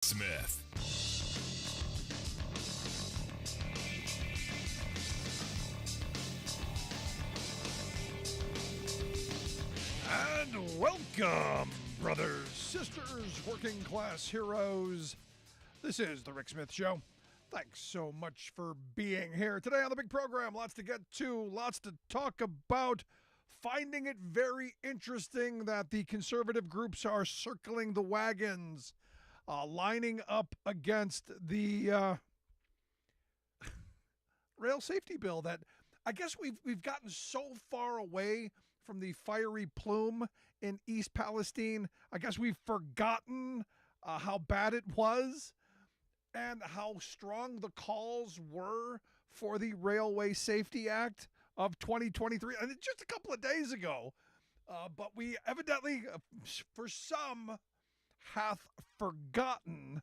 Smith. And welcome, brothers, sisters, working class heroes. This is the Rick Smith Show. Thanks so much for being here today on the big program. Lots to get to, lots to talk about. Finding it very interesting that the conservative groups are circling the wagons, lining up against the rail safety bill that I guess we've gotten so far away from the fiery plume in East Palestine. I guess we've forgotten how bad it was and how strong the calls were for the Railway Safety Act of 2023. And it's just a couple of days ago. But we evidently, for some, hath forgotten.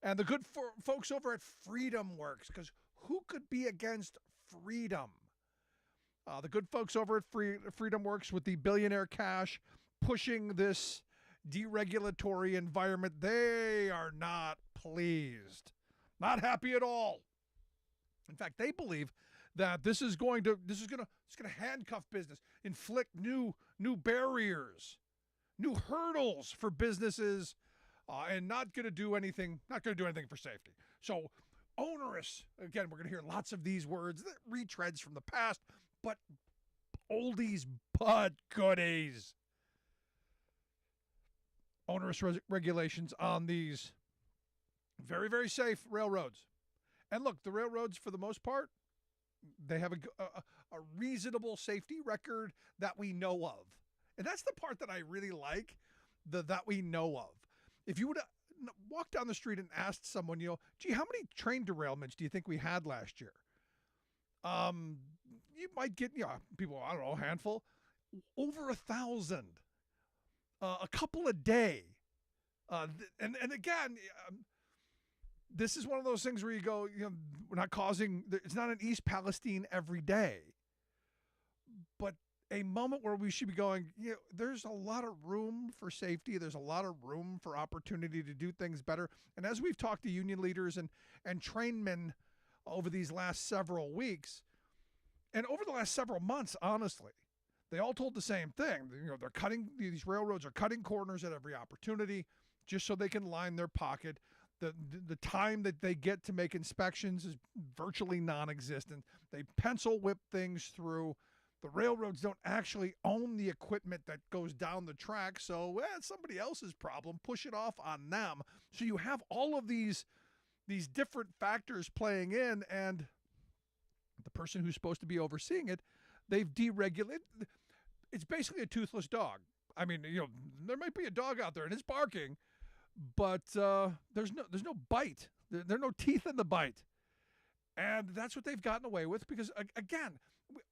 And the good folks over at Freedom Works, because who could be against freedom? The good folks over at Freedom Works with the billionaire cash pushing this deregulatory environment, they are not pleased. Not happy at all. In fact, they believe that this is going to handcuff business, inflict new barriers, new hurdles for businesses, and not going to do anything for safety. So onerous. Again, we're going to hear lots of these words, retreads from the past, but oldies but goodies. Onerous regulations on these very, very safe railroads. And look, the railroads, for the most part, they have a reasonable safety record that we know of. And that's the part that I really like, that we know of. If you would walk down the street and ask someone, gee, how many train derailments do you think we had last year? You might get, people, I don't know, a handful, over 1,000, a couple a day. And again, this is one of those things where you go, we're not it's not an East Palestine every day, but a moment where we should be going, there's a lot of room for safety. There's a lot of room for opportunity to do things better. And as we've talked to union leaders and trainmen over these last several weeks and over the last several months, honestly, they all told the same thing. These railroads are cutting corners at every opportunity just so they can line their pocket. The time that they get to make inspections is virtually non-existent. They pencil whip things through. The railroads don't actually own the equipment that goes down the track, so it's somebody else's problem. Push it off on them. So you have all of these different factors playing in, and the person who's supposed to be overseeing it, they've deregulated. It's basically a toothless dog. I mean, there might be a dog out there and it's barking, but there's no bite. There are no teeth in the bite. And that's what they've gotten away with because, again,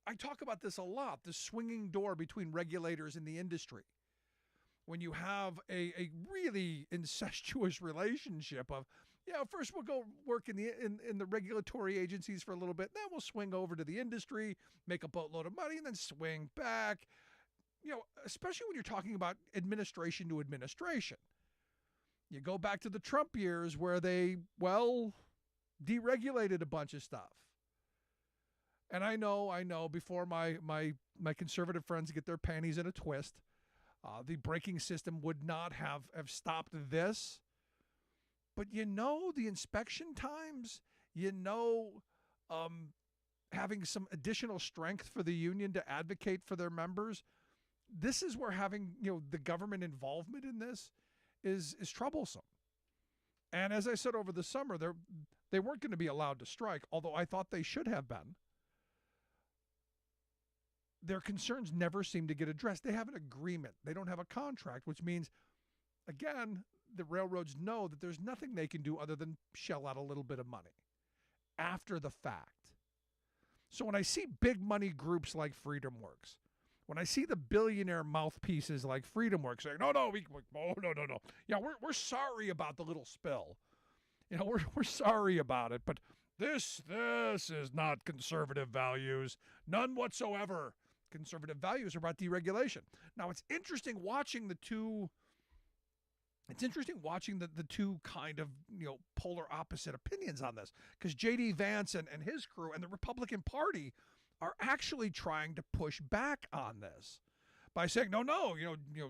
I talk about this a lot, the swinging door between regulators and the industry. When you have a really incestuous relationship of, first we'll go work in the regulatory agencies for a little bit, then we'll swing over to the industry, make a boatload of money, and then swing back. Especially when you're talking about administration to administration. You go back to the Trump years where they, deregulated a bunch of stuff. And I know before my conservative friends get their panties in a twist, the braking system would not have stopped this. But the inspection times, having some additional strength for the union to advocate for their members, this is where having, the government involvement in this is troublesome. And as I said over the summer, they weren't going to be allowed to strike, although I thought they should have been. Their concerns never seem to get addressed. They have an agreement. They don't have a contract, which means, again, the railroads know that there's nothing they can do other than shell out a little bit of money after the fact. So when I see big money groups like Freedom Works, when I see the billionaire mouthpieces like Freedom Works saying, no. Yeah, we're sorry about the little spill. We're sorry about it, but this is not conservative values. None whatsoever. Conservative values are about deregulation. Now, it's interesting watching the two it's interesting watching the two kind of, polar opposite opinions on this, because J.D. Vance and his crew and the Republican Party are actually trying to push back on this by saying, no,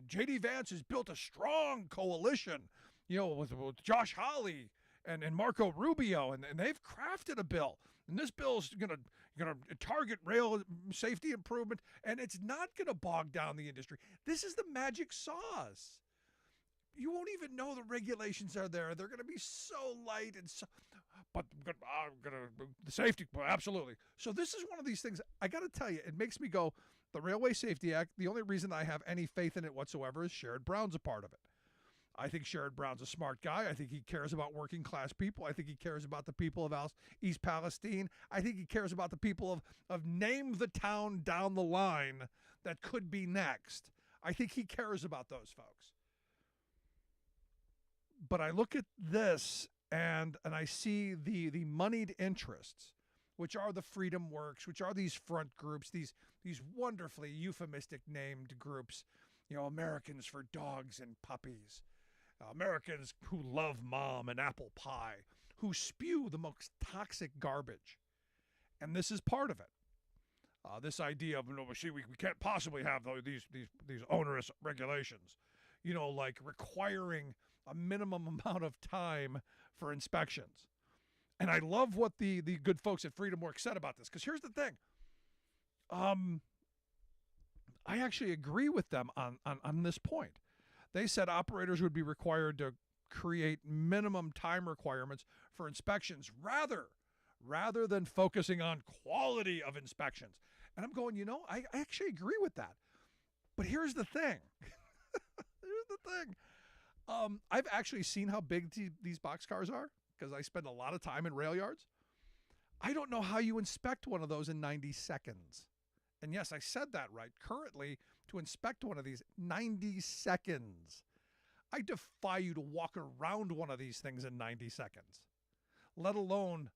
J.D. Vance has built a strong coalition, with Josh Hawley and Marco Rubio, and they've crafted a bill. And this bill's gonna target rail safety improvement, and it's not gonna bog down the industry. This is the magic sauce. You won't even know the regulations are there. They're gonna be so light and so, but the safety, absolutely. So this is one of these things. I got to tell you, it makes me go. The Railway Safety Act. The only reason I have any faith in it whatsoever is Sherrod Brown's a part of it. I think Sherrod Brown's a smart guy. I think he cares about working class people. I think he cares about the people of East Palestine. I think he cares about the people of name the town down the line that could be next. I think he cares about those folks. But I look at this and I see the moneyed interests, which are the Freedom Works, which are these front groups, these wonderfully euphemistic named groups, Americans for Dogs and Puppies, Americans who love mom and apple pie, who spew the most toxic garbage. And this is part of it. This idea of, we can't possibly have these onerous regulations, like requiring a minimum amount of time for inspections. And I love what the good folks at Freedom Works said about this, because here's the thing. I actually agree with them on this point. They said operators would be required to create minimum time requirements for inspections rather than focusing on quality of inspections. And I'm going, I actually agree with that. But here's the thing. I've actually seen how big these boxcars are, because I spend a lot of time in rail yards. I don't know how you inspect one of those in 90 seconds. And yes, I said that right. Currently, to inspect one of these, 90 seconds. I defy you to walk around one of these things in 90 seconds, let alone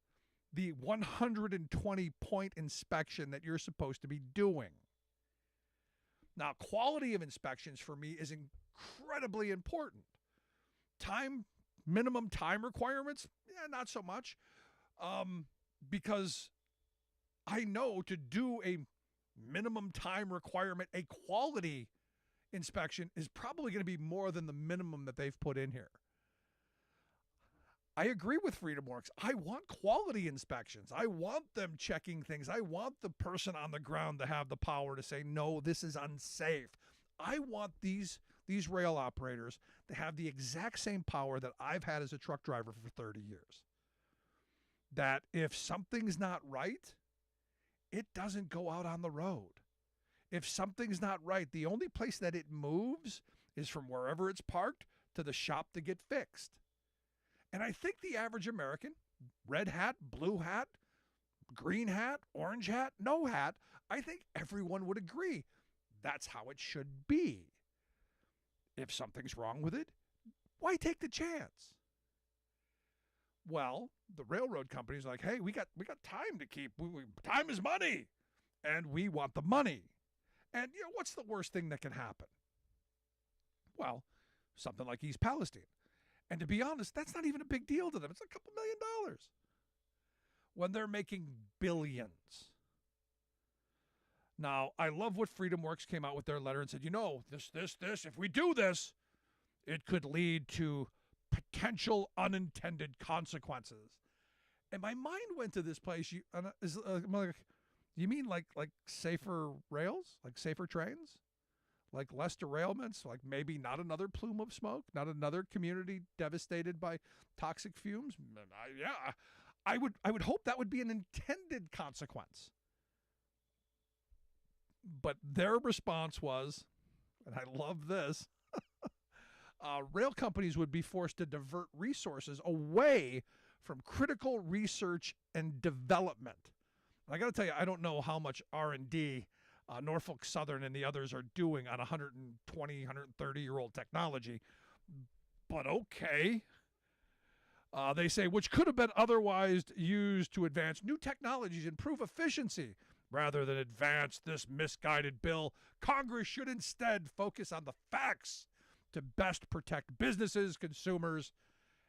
the 120-point inspection that you're supposed to be doing. Now, quality of inspections for me is incredibly important. Minimum time requirements, not so much, because I know to do a minimum time requirement, a quality inspection is probably going to be more than the minimum that they've put in here. I agree with Freedom Works. I want quality inspections. I want them checking things. I want the person on the ground to have the power to say, no, this is unsafe. I want these rail operators to have the exact same power that I've had as a truck driver for 30 years. That if something's not right, it doesn't go out on the road. If something's not right, the only place that it moves is from wherever it's parked to the shop to get fixed. And I think the average American, red hat, blue hat, green hat, orange hat, no hat, I think everyone would agree that's how it should be. If something's wrong with it, why take the chance? Well, the railroad company's like, hey, we got time to keep. Time is money, and we want the money. And what's the worst thing that can happen? Well, something like East Palestine. And to be honest, that's not even a big deal to them. It's a couple $1 million when they're making billions. Now, I love what Freedom Works came out with their letter and said, this, if we do this, it could lead to potential unintended consequences. And my mind went to this place. You mean like safer rails, like safer trains, like less derailments, like maybe not another plume of smoke, not another community devastated by toxic fumes? I would hope that would be an intended consequence. But their response was, and I love this, rail companies would be forced to divert resources away from critical research and development. And I got to tell you, I don't know how much R&D Norfolk Southern and the others are doing on 120, 130-year-old technology, but okay. They say, which could have been otherwise used to advance new technologies, improve efficiency. Rather than advance this misguided bill, Congress should instead focus on the facts to best protect businesses, consumers,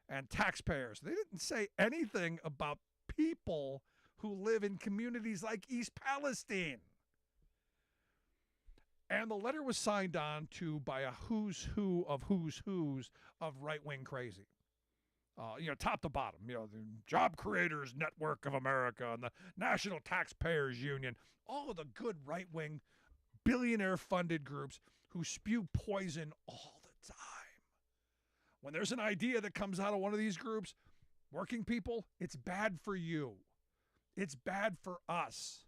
and taxpayers. They didn't say anything about people who live in communities like East Palestine. And the letter was signed on to by a who's who of who's who's of right-wing crazy. Top to bottom, the Job Creators Network of America and the National Taxpayers Union, all of the good right-wing billionaire-funded groups who spew poison all the time. When there's an idea that comes out of one of these groups, working people, it's bad for you. It's bad for us.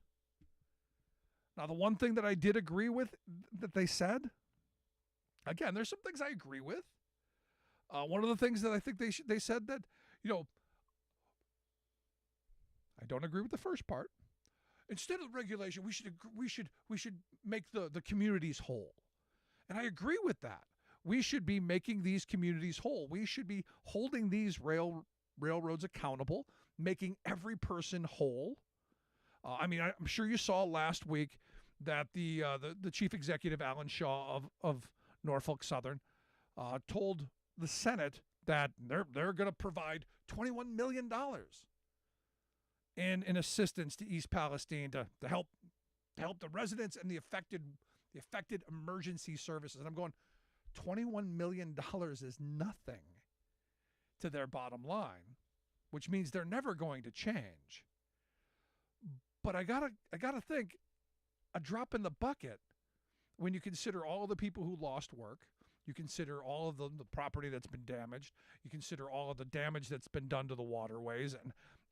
Now, the one thing that I did agree with that they said, again, there's some things I agree with. One of the things that I think they said that, I don't agree with the first part. Instead of regulation, we should make the communities whole. And I agree with that. We should be making these communities whole. We should be holding these railroads accountable, making every person whole. I'm sure you saw last week that the chief executive, Alan Shaw of Norfolk Southern, told the Senate that they're going to provide $21 million in assistance to East Palestine to help the residents and the affected emergency services. And I'm going, $21 million is nothing to their bottom line, which means they're never going to change. But I gotta think, a drop in the bucket when you consider all of the people who lost work, you consider all of the property that's been damaged, you consider all of the damage that's been done to the waterways,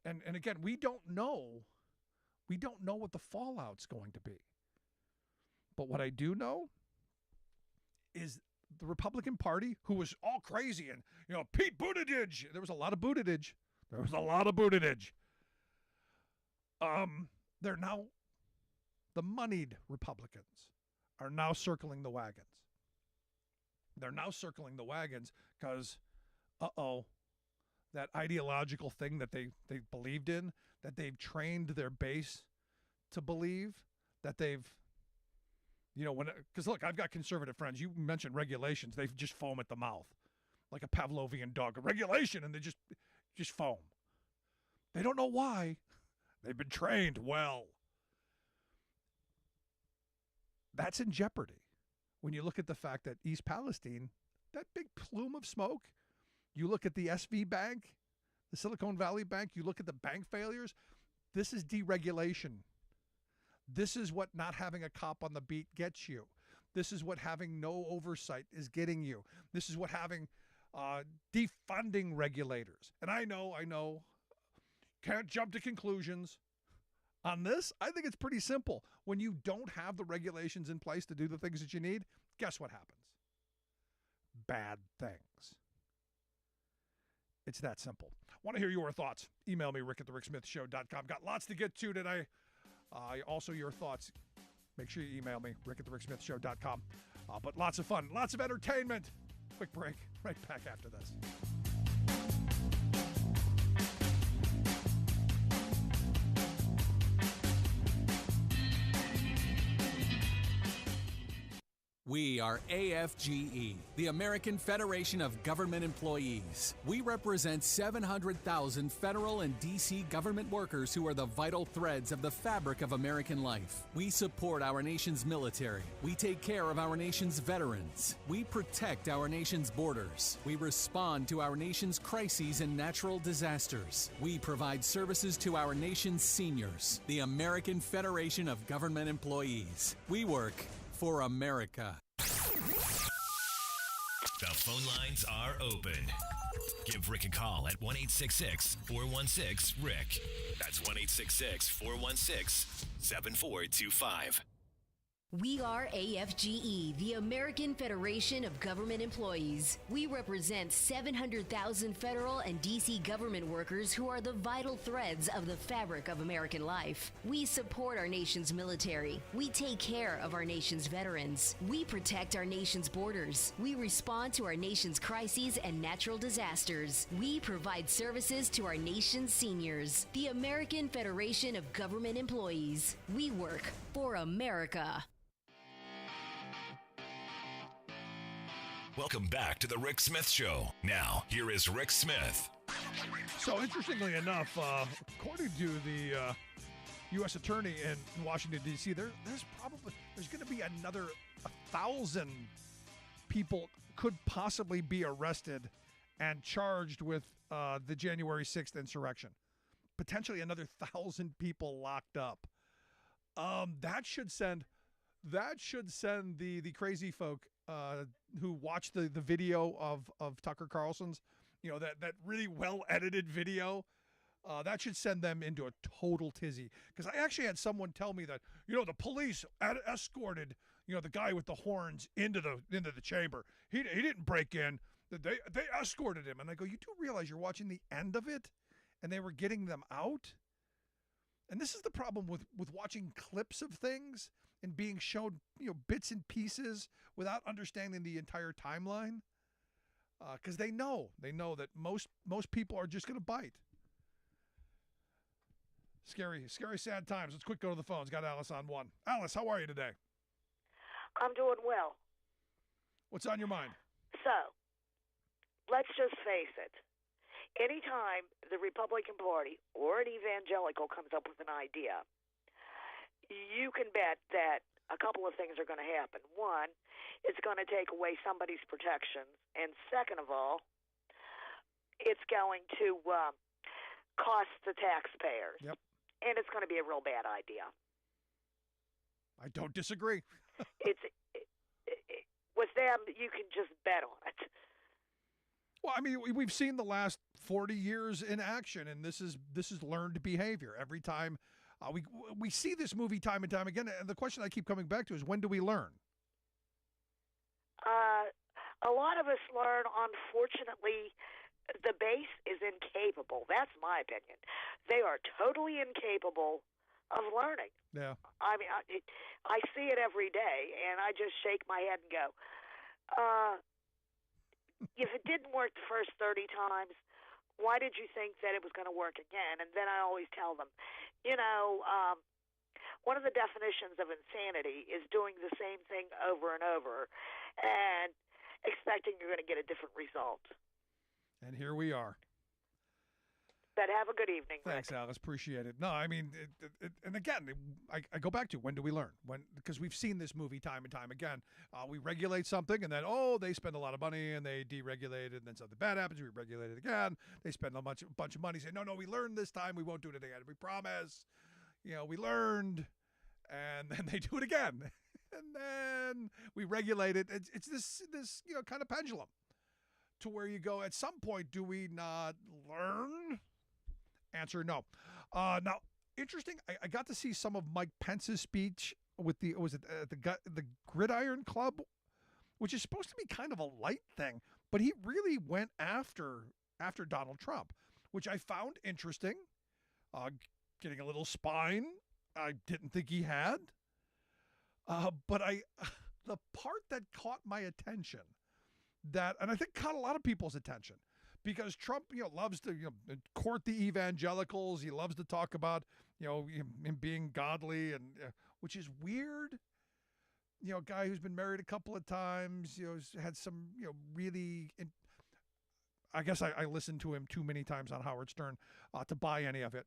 and again, we don't know what the fallout's going to be. But what I do know is the Republican Party, who was all crazy, and Pete Buttigieg, there was a lot of Buttigieg. They're now, the moneyed Republicans are now circling the wagons. They're now circling the wagons because, that ideological thing that they believed in, that they've trained their base to believe, that they've, because look, I've got conservative friends. You mentioned regulations. They just foam at the mouth like a Pavlovian dog. A regulation, and they just foam. They don't know why. They've been trained well. That's in jeopardy when you look at the fact that East Palestine, that big plume of smoke, you look at the SV Bank, the Silicon Valley Bank, you look at the bank failures, this is deregulation. This is what not having a cop on the beat gets you. This is what having no oversight is getting you. This is what having defunding regulators. And I know, can't jump to conclusions. On this, I think it's pretty simple. When you don't have the regulations in place to do the things that you need, guess what happens? Bad things. It's that simple. Want to hear your thoughts? Email me, rick@thericksmithshow.com. Got lots to get to today. Also, your thoughts. Make sure you email me, rick@thericksmithshow.com. But lots of fun, lots of entertainment. Quick break. Right back after this. We are AFGE, the American Federation of Government Employees. We represent 700,000 federal and D.C. government workers who are the vital threads of the fabric of American life. We support our nation's military. We take care of our nation's veterans. We protect our nation's borders. We respond to our nation's crises and natural disasters. We provide services to our nation's seniors. The American Federation of Government Employees. We work for America. The phone lines are open. Give Rick a call at 1-866-416-RICK. That's 1-866-416-7425. We are AFGE, the American Federation of Government Employees. We represent 700,000 federal and D.C. government workers who are the vital threads of the fabric of American life. We support our nation's military. We take care of our nation's veterans. We protect our nation's borders. We respond to our nation's crises and natural disasters. We provide services to our nation's seniors. The American Federation of Government Employees. We work for America. Welcome back to the Rick Smith Show. Now, here is Rick Smith. So, interestingly enough, according to the U.S. Attorney in Washington, D.C., there's going to be another 1,000 people could possibly be arrested and charged with the January 6th insurrection. Potentially another 1,000 people locked up. That should send the crazy folk who watched the video of Tucker Carlson's, that really well edited video. That should send them into a total tizzy. Because I actually had someone tell me that, the police escorted, the guy with the horns into the chamber. He didn't break in. They escorted him. And I go, you do realize you're watching the end of it? And they were getting them out? And this is the problem with watching clips of things and being shown, bits and pieces without understanding the entire timeline. Because they know that most people are just going to bite. Scary, sad times. Let's quick go to the phones. Got Alice on one. Alice, how are you today? I'm doing well. What's on your mind? So, let's just face it. Anytime the Republican Party or an evangelical comes up with an idea, you can bet that a couple of things are going to happen. One, it's going to take away somebody's protections. And second of all, it's going to cost the taxpayers. Yep. And it's going to be a real bad idea. I don't disagree. With them, you can just bet on it. Well, I mean, we've seen the last 40 years in action, and this is learned behavior. Every time we see this movie time and time again, and the question I keep coming back to is, when do we learn? A lot of us learn, unfortunately. The base is incapable. That's my opinion. They are totally incapable of learning. Yeah. I mean, I see it every day, and I just shake my head and go, if it didn't work the first 30 times, why did you think that it was going to work again? And then I always tell them, one of the definitions of insanity is doing the same thing over and over and expecting you're going to get a different result. And here we are. But have a good evening, Thanks, Rick. Alice. Appreciate it. No, I mean, and again, I go back to, when do we learn? Because we've seen this movie time and time again. We regulate something, and then, they spend a lot of money, and they deregulate it, and then something bad happens, we regulate it again. They spend a bunch of money, say, no, we learned this time, we won't do it again. We promise. We learned, and then they do it again. And then we regulate it. It's this kind of pendulum. To where you go, at some point, do we not learn? Answer, no. Now, interesting, I got to see some of Mike Pence's speech with the Gridiron Club, which is supposed to be kind of a light thing, but he really went after Donald Trump, which I found interesting. Getting a little spine. I didn't think he had. But the part that caught my attention, and I think caught a lot of people's attention, because Trump, loves to court the evangelicals. He loves to talk about him being godly, and which is weird. A guy who's been married a couple of times, had some really. I guess I listened to him too many times on Howard Stern to buy any of it.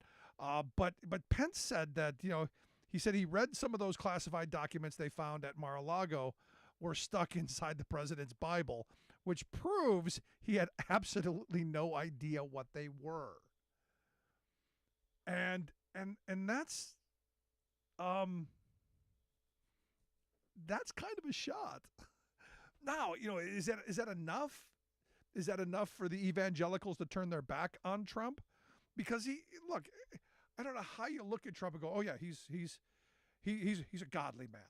But Pence said that he said he read some of those classified documents they found at Mar-a-Lago were stuck inside the president's Bible, which proves he had absolutely no idea what they were. And that's kind of a shot. Now, is that enough? Is that enough for the evangelicals to turn their back on Trump? Because I don't know how you look at Trump and go, oh yeah, he's a godly man.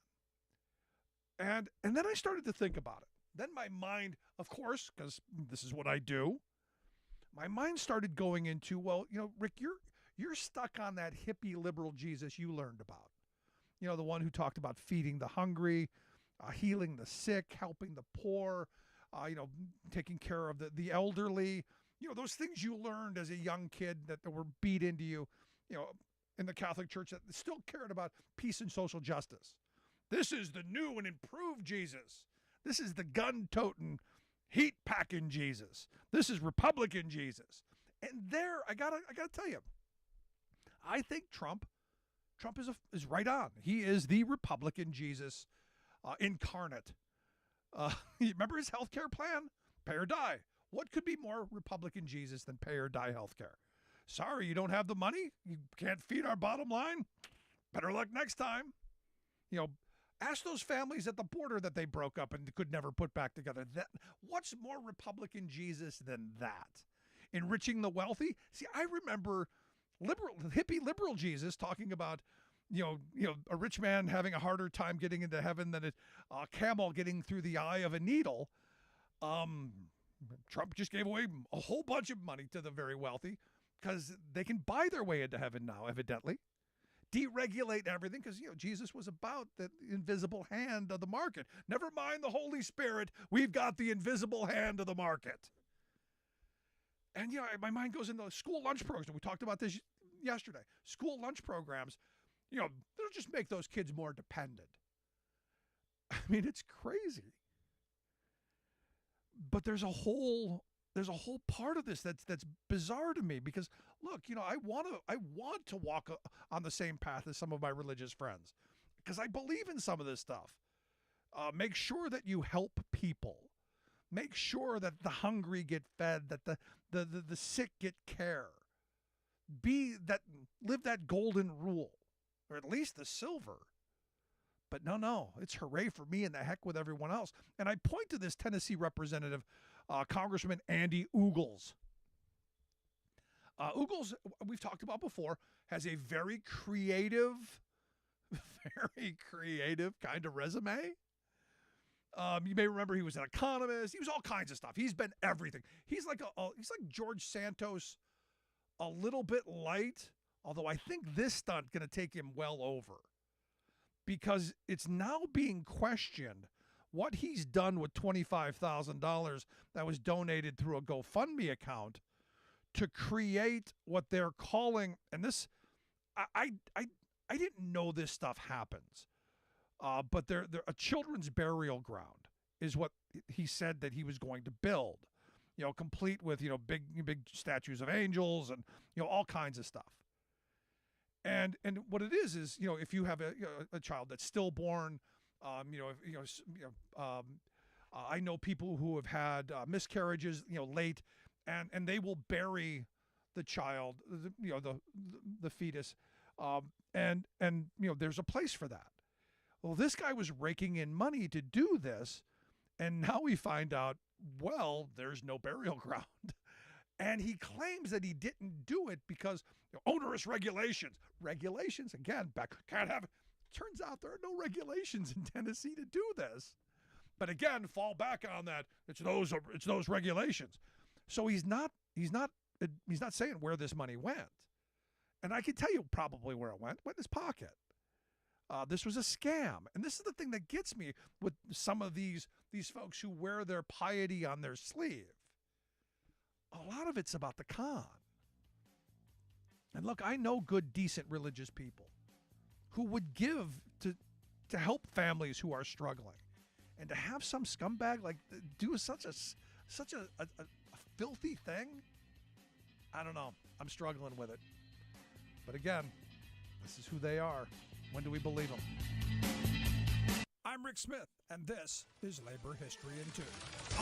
And then I started to think about it. Then my mind, of course, because this is what I do, my mind started going into, well, Rick, you're stuck on that hippie liberal Jesus you learned about. The one who talked about feeding the hungry, healing the sick, helping the poor, taking care of the elderly. Those things you learned as a young kid that were beat into you, in the Catholic Church, that still cared about peace and social justice. This is the new and improved Jesus. This is the gun-toting, heat packing Jesus. This is Republican Jesus. And there, I gotta tell you, I think Trump is right on. He is the Republican Jesus incarnate. You remember his health care plan? Pay or die. What could be more Republican Jesus than pay or die health care? Sorry, you don't have the money? You can't feed our bottom line? Better luck next time. Ask those families at the border that they broke up and could never put back together. What's more Republican Jesus than that? Enriching the wealthy? See, I remember hippie liberal Jesus talking about, a rich man having a harder time getting into heaven than a camel getting through the eye of a needle. Trump just gave away a whole bunch of money to the very wealthy because they can buy their way into heaven now, evidently. Deregulate everything because, Jesus was about the invisible hand of the market. Never mind the Holy Spirit. We've got the invisible hand of the market. And, my mind goes into school lunch programs. We talked about this yesterday. School lunch programs, they'll just make those kids more dependent. I mean, it's crazy. But there's a whole part of this that's bizarre to me because look, I want to walk on the same path as some of my religious friends because I believe in some of this stuff. Make sure that you help people. Make sure that the hungry get fed, that the sick get care. Live that golden rule, or at least the silver. But no, it's hooray for me and the heck with everyone else. And I point to this Tennessee representative, Congressman Andy Ogles. Ogles, we've talked about before, has a very creative kind of resume. You may remember he was an economist. He was all kinds of stuff. He's been everything. He's like George Santos, a little bit light, although I think this stunt going to take him well over. Because it's now being questioned what he's done with $25,000 that was donated through a GoFundMe account to create what they're calling, and this, I didn't know this stuff happens, but they're a children's burial ground is what he said that he was going to build, complete with, big statues of angels and, all kinds of stuff. And what it is, if you have a child that's stillborn, I know people who have had miscarriages, late, and they will bury the child, the fetus, and there's a place for that. Well, this guy was raking in money to do this, and now we find out, well, there's no burial ground. And he claims that he didn't do it because onerous regulations. Regulations, again, can't have. Turns out there are no regulations in Tennessee to do this. But again, fall back on that. It's those regulations. So he's not saying where this money went. And I can tell you probably where it went in his pocket. This was a scam. And this is the thing that gets me with some of these folks who wear their piety on their sleeve. A lot of it's about the con. And look, I know good, decent religious people who would give to help families who are struggling. And to have some scumbag do such a filthy thing, I don't know. I'm struggling with it. But again, this is who they are. When do we believe them? I'm Rick Smith, and this is Labor History in 2.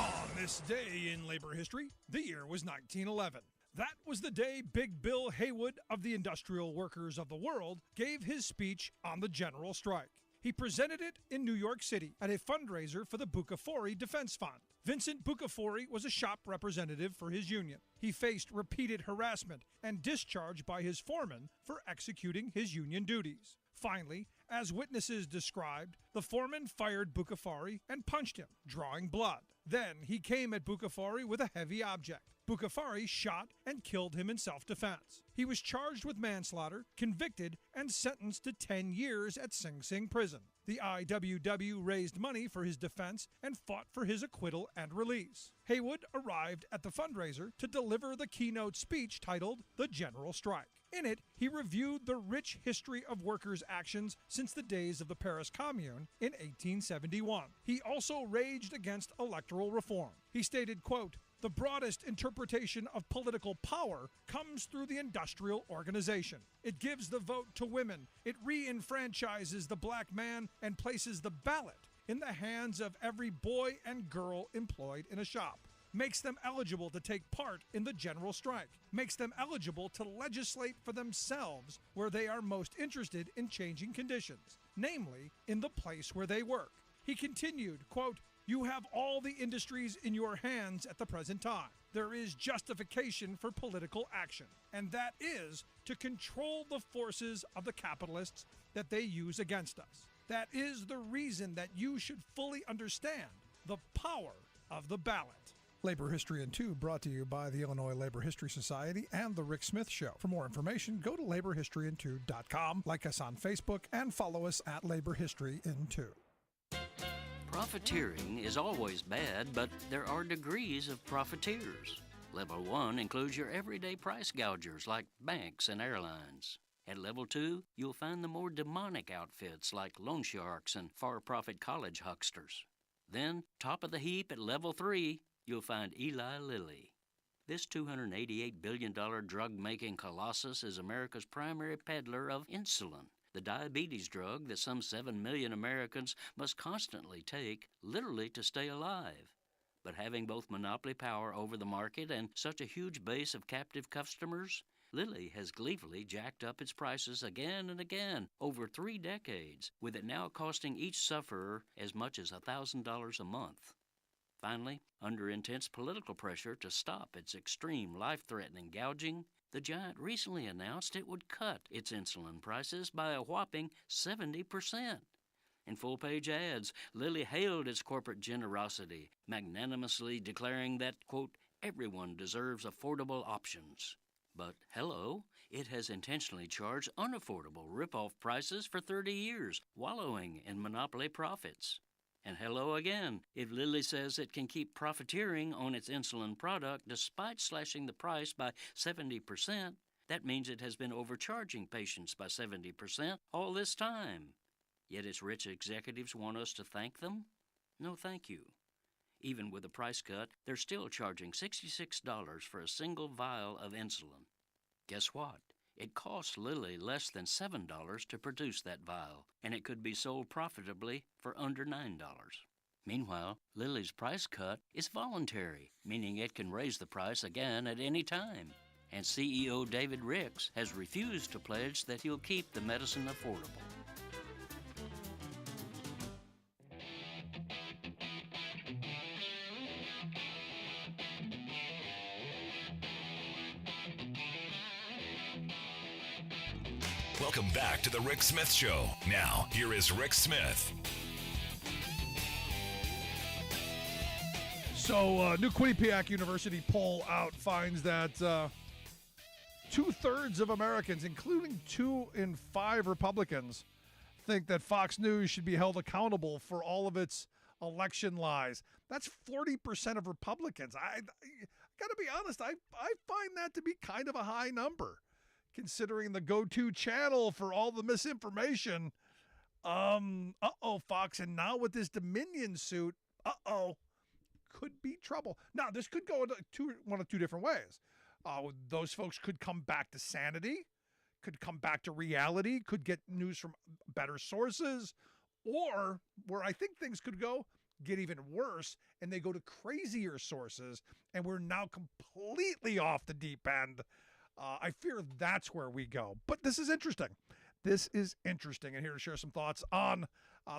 On this day in labor history, the year was 1911. That was the day Big Bill Haywood of the Industrial Workers of the World gave his speech on the general strike. He presented it in New York City at a fundraiser for the Bucafori Defense Fund. Vincent Bucafori was a shop representative for his union. He faced repeated harassment and discharge by his foreman for executing his union duties. Finally, as witnesses described, the foreman fired Bucafori and punched him, drawing blood. Then he came at Bucafori with a heavy object. Bucafori shot and killed him in self-defense. He was charged with manslaughter, convicted, and sentenced to 10 years at Sing Sing prison. The IWW raised money for his defense and fought for his acquittal and release. Haywood arrived at the fundraiser to deliver the keynote speech titled The General Strike. In it, he reviewed the rich history of workers' actions since the days of the Paris Commune in 1871. He also raged against electoral electoral reform. He stated, quote, "The broadest interpretation of political power comes through the industrial organization. It gives the vote to women. It re-enfranchises the black man and places the ballot in the hands of every boy and girl employed in a shop. Makes them eligible to take part in the general strike. Makes them eligible to legislate for themselves where they are most interested in changing conditions, namely in the place where they work." He continued, quote, "You have all the industries in your hands at the present time. There is justification for political action, and that is to control the forces of the capitalists that they use against us. That is the reason that you should fully understand the power of the ballot." Labor History in 2 brought to you by the Illinois Labor History Society and The Rick Smith Show. For more information, go to laborhistoryin2.com, like us on Facebook, and follow us at Labor History in 2. Profiteering is always bad, but there are degrees of profiteers. Level 1 includes your everyday price gougers like banks and airlines. At Level 2, you'll find the more demonic outfits like loan sharks and for-profit college hucksters. Then, top of the heap at Level 3, you'll find Eli Lilly. This $288 billion drug-making colossus is America's primary peddler of insulin, the diabetes drug that some 7 million Americans must constantly take, literally to stay alive. But having both monopoly power over the market and such a huge base of captive customers, Lilly has gleefully jacked up its prices again and again over 3 decades, with it now costing each sufferer as much as $1,000 a month. Finally, under intense political pressure to stop its extreme life-threatening gouging, the giant recently announced it would cut its insulin prices by a whopping 70%. In full-page ads, Lilly hailed its corporate generosity, magnanimously declaring that, quote, "everyone deserves affordable options." But hello, it has intentionally charged unaffordable rip-off prices for 30 years, wallowing in monopoly profits. And hello again, if Lilly says it can keep profiteering on its insulin product despite slashing the price by 70%, that means it has been overcharging patients by 70% all this time. Yet its rich executives want us to thank them? No, thank you. Even with a price cut, they're still charging $66 for a single vial of insulin. Guess what? It costs Lilly less than $7 to produce that vial, and it could be sold profitably for under $9. Meanwhile, Lilly's price cut is voluntary, meaning it can raise the price again at any time. And CEO David Ricks has refused to pledge that he'll keep the medicine affordable. Welcome back to the Rick Smith Show. Now, here is Rick Smith. So, new Quinnipiac University poll out finds that 2/3 of Americans, including 2 in 5 Republicans, think that Fox News should be held accountable for all of its election lies. That's 40% of Republicans. I got to be honest, I find that to be kind of a high number, considering the go-to channel for all the misinformation. Fox, and now with this Dominion suit, could be trouble. Now, this could go one of two different ways. Those folks could come back to sanity, could come back to reality, could get news from better sources, or where I think things could go, get even worse, and they go to crazier sources, and we're now completely off the deep end. I fear that's where we go. But this is interesting. This is interesting. And here to share some thoughts on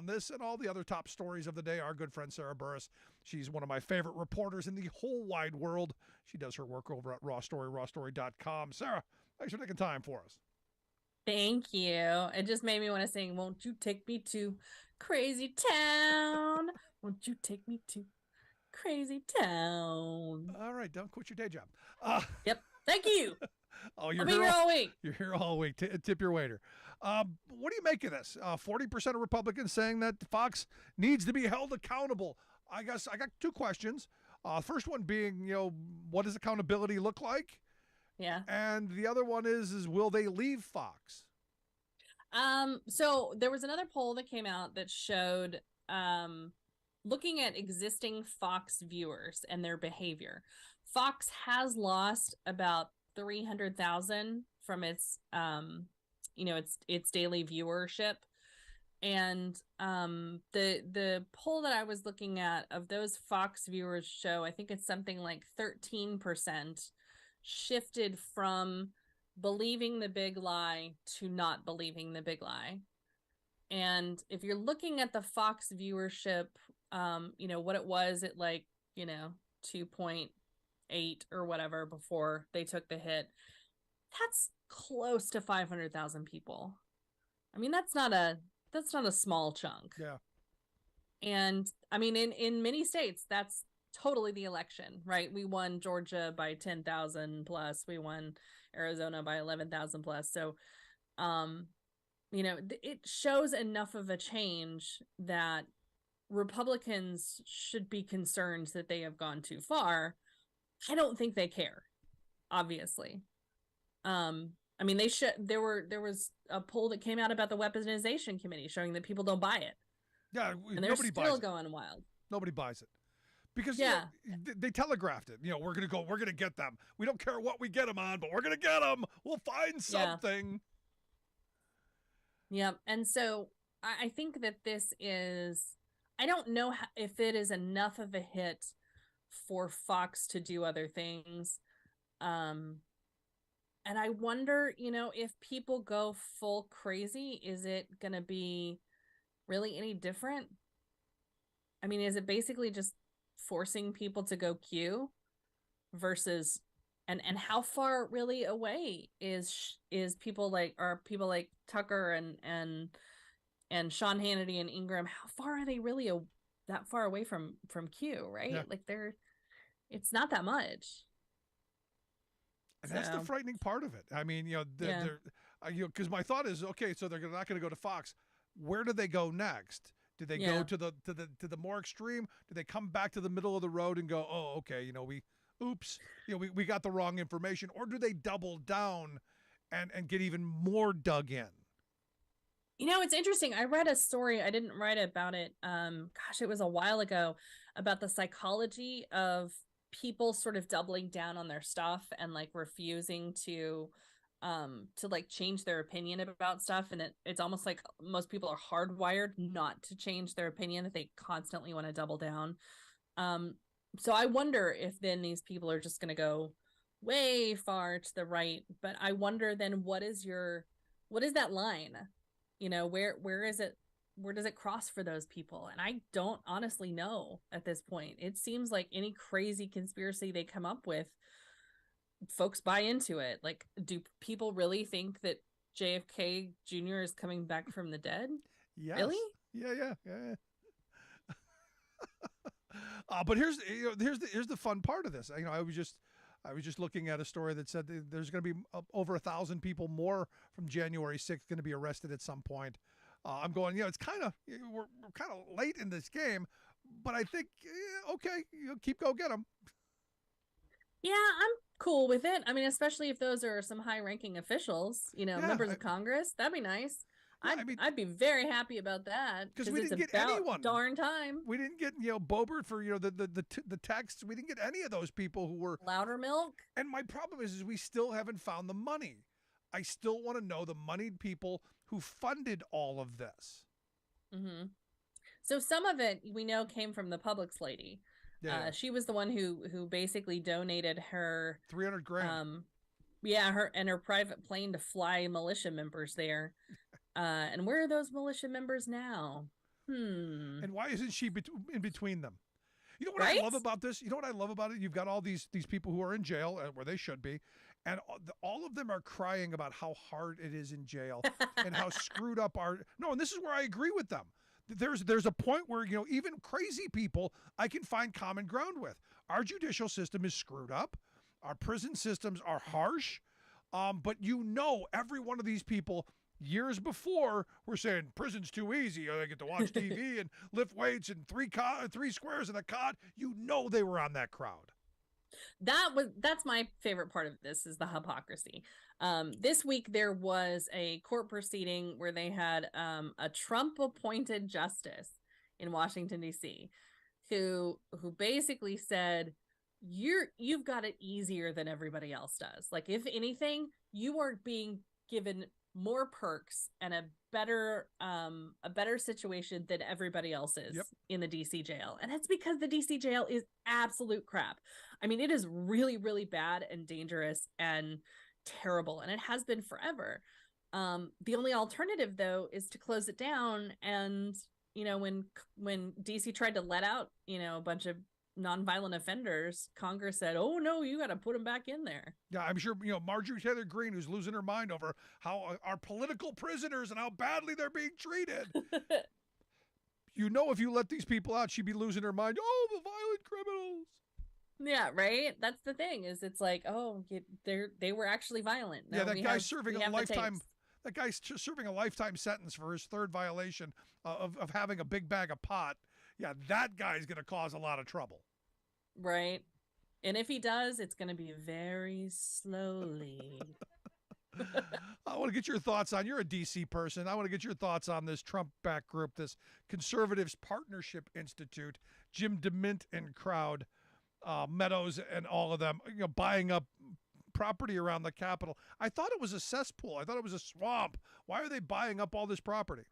this and all the other top stories of the day, our good friend Sarah Burris. She's one of my favorite reporters in the whole wide world. She does her work over at Raw Story, rawstory.com. Sarah, thanks for taking time for us. Thank you. It just made me want to sing, "Won't you take me to Crazy Town? Won't you take me to Crazy Town?" All right, don't quit your day job. Yep. Thank you. I'll be here all week. You're here all week. Tip your waiter. What do you make of this? 40% of Republicans saying that Fox needs to be held accountable. I guess I got 2 questions. First one being, what does accountability look like? Yeah. And the other one is will they leave Fox? So there was another poll that came out that showed, looking at existing Fox viewers and their behavior, Fox has lost about 300,000 from its its daily viewership. And the poll that I was looking at of those Fox viewers show, I think it's something like 13% shifted from believing the big lie to not believing the big lie. And if you're looking at the Fox viewership, what it was at 2.8 or whatever before they took the hit, that's close to 500,000 people. I mean, that's not a small chunk. Yeah. And I mean, in many states, that's totally the election, right? We won Georgia by 10,000 plus. We won Arizona by 11,000 plus. So, it shows enough of a change that Republicans should be concerned that they have gone too far. I don't think they care, obviously. I mean, they should. There was a poll that came out about the weaponization committee showing that people don't buy it. Yeah, and they're still going wild. Nobody buys it because they telegraphed it. We're gonna get them. We don't care what we get them on, but we're gonna get them. We'll find something. Yeah, and so I think that this is. I don't know if it is enough of a hit for Fox to do other things. And I wonder, if people go full crazy, is it going to be really any different? I mean, is it basically just forcing people to go Q versus, and how far really away is people like Tucker and Sean Hannity and Ingram? How far are they really that far away from Q, right? Yeah. Like it's not that much. And that's the frightening part of it. I mean, because my thought is, okay, so they're not going to go to Fox. Where do they go next? Do they go to the more extreme? Do they come back to the middle of the road and go, oh, okay, we got the wrong information? Or do they double down and get even more dug in? It's interesting. I read a story. I didn't write about it. It was a while ago, about the psychology of people sort of doubling down on their stuff and refusing to change their opinion about stuff. And it's almost like most people are hardwired not to change their opinion, that they constantly want to double down. So I wonder if then these people are just going to go way far to the right. But I wonder then, what is that line? Where is it? Where does it cross for those people? And I don't honestly know at this point. It seems like any crazy conspiracy they come up with, folks buy into it. Like, do people really think that JFK Jr. is coming back from the dead? Yes. Really? Yeah. But here's the fun part of this. I was just looking at a story that said that there's going to be over 1,000 people more from January 6th going to be arrested at some point. I'm going, it's kind of, we're kind of late in this game, but I think, okay, go get them. Yeah, I'm cool with it. I mean, especially if those are some high-ranking officials, members of Congress, that'd be nice. Yeah, I'd be very happy about that, because we didn't get anyone. Darn time. We didn't get Boebert for the texts. We didn't get any of those people who were Loudermilk. And my problem is we still haven't found the money. I still want to know the moneyed people who funded all of this. Mm-hmm. So some of it we know came from the Publix lady. Yeah. She was the one who basically donated her $300,000. her private plane to fly militia members there. And where are those militia members now? And why isn't she in between them? You know what right? I love about this? You know what I love about it? You've got all these people who are in jail, where they should be, and all of them are crying about how hard it is in jail and how screwed up No, and this is where I agree with them. There's a point where, even crazy people I can find common ground with. Our judicial system is screwed up. Our prison systems are harsh. But every one of these people years before were saying prison's too easy. They get to watch TV and lift weights and three squares in a cot. They were on that crowd. That's my favorite part of this, is the hypocrisy. This week there was a court proceeding where they had a Trump appointed justice in Washington, D.C. who basically said, you've got it easier than everybody else does. Like, if anything, you are being given more perks and a better situation than everybody else is in the DC jail. And that's because the DC jail is absolute crap. I mean, it is really, really bad and dangerous and terrible, and it has been forever. The only alternative, though, is to close it down. And when DC tried to let out a bunch of nonviolent offenders, Congress said, "Oh no, you got to put them back in there." Yeah, I'm sure Marjorie Taylor Greene, who's losing her mind over how our political prisoners and how badly they're being treated. If you let these people out, she'd be losing her mind. Oh, the violent criminals. Yeah, right. That's the thing. Is it's like, oh, they were actually violent. No, yeah, that guy's serving a lifetime. That guy's serving a lifetime sentence for his third violation of having a big bag of pot. Yeah, that guy's going to cause a lot of trouble. Right. And if he does, it's going to be very slowly. I want to get your thoughts on, you're a DC person. I want to get your thoughts on this Trump-backed group, this Conservatives Partnership Institute, Jim DeMint and crowd, Meadows and all of them, buying up property around the Capitol. I thought it was a cesspool. I thought it was a swamp. Why are they buying up all this property?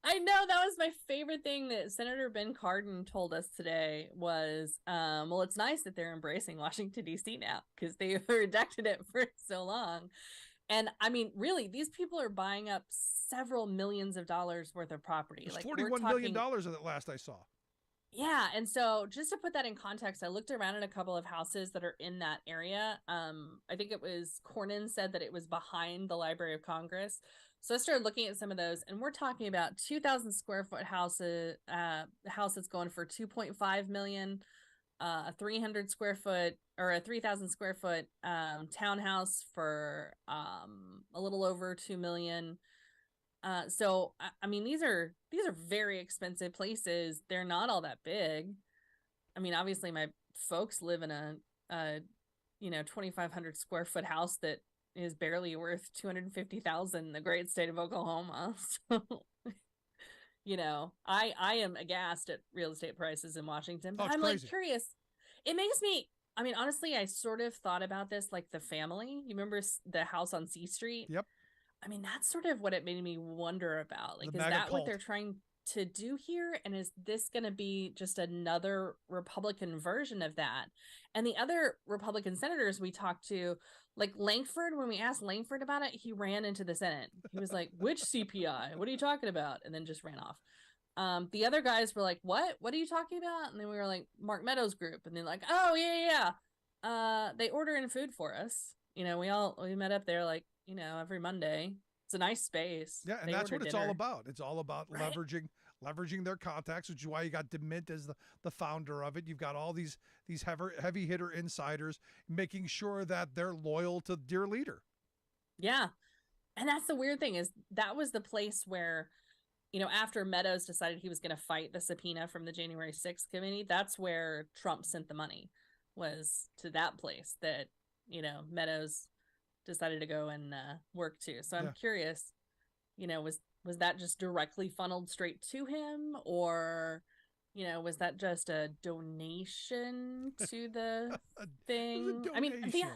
I know, that was my favorite thing that Senator Ben Cardin told us today was, well, it's nice that they're embracing Washington, D.C. now, because they rejected it for so long. And I mean, really, these people are buying up several millions of dollars worth of property. Like $41 million of it last I saw. Yeah. And so just to put that in context, I looked around at a couple of houses that are in that area. I think it was Cornyn said that it was behind the Library of Congress. So I started looking at some of those, and we're talking about 2,000 square foot houses, house that's going for $2.5 million, a 300 square foot or a 3,000 square foot townhouse for a little over $2 million. So I mean, these are very expensive places. They're not all that big. I mean, obviously my folks live in a 2,500 square foot house that is barely worth $250,000 in the great state of Oklahoma. So, I am aghast at real estate prices in Washington, but I'm crazy. Like curious. It makes me, I mean, honestly, I sort of thought about this like The Family. You remember the house on C Street? Yep. I mean, that's sort of what it made me wonder about. Like, is that what they're trying to do here? And is this going to be just another Republican version of that? And the other Republican senators we talked to, like Lankford, when we asked Lankford about it, he ran into the Senate. He was like, which CPI? What are you talking about? And then just ran off. The other guys were like, what are you talking about? And then we were like, Mark Meadows group. And they're like, oh, yeah. They order in food for us. We met up there like, every Monday. It's a nice space. Yeah, and that's what it's all about. It's all about leveraging their contacts, which is why you got DeMint as the founder of it. You've got all these heavy hitter insiders making sure that they're loyal to their leader. Yeah. And that's the weird thing is that was the place where, after Meadows decided he was going to fight the subpoena from the January 6th committee, that's where Trump sent the money, was to that place that, Meadows decided to go and work to. So I'm curious, was that just directly funneled straight to him, or was that just a donation to the thing? I mean, they would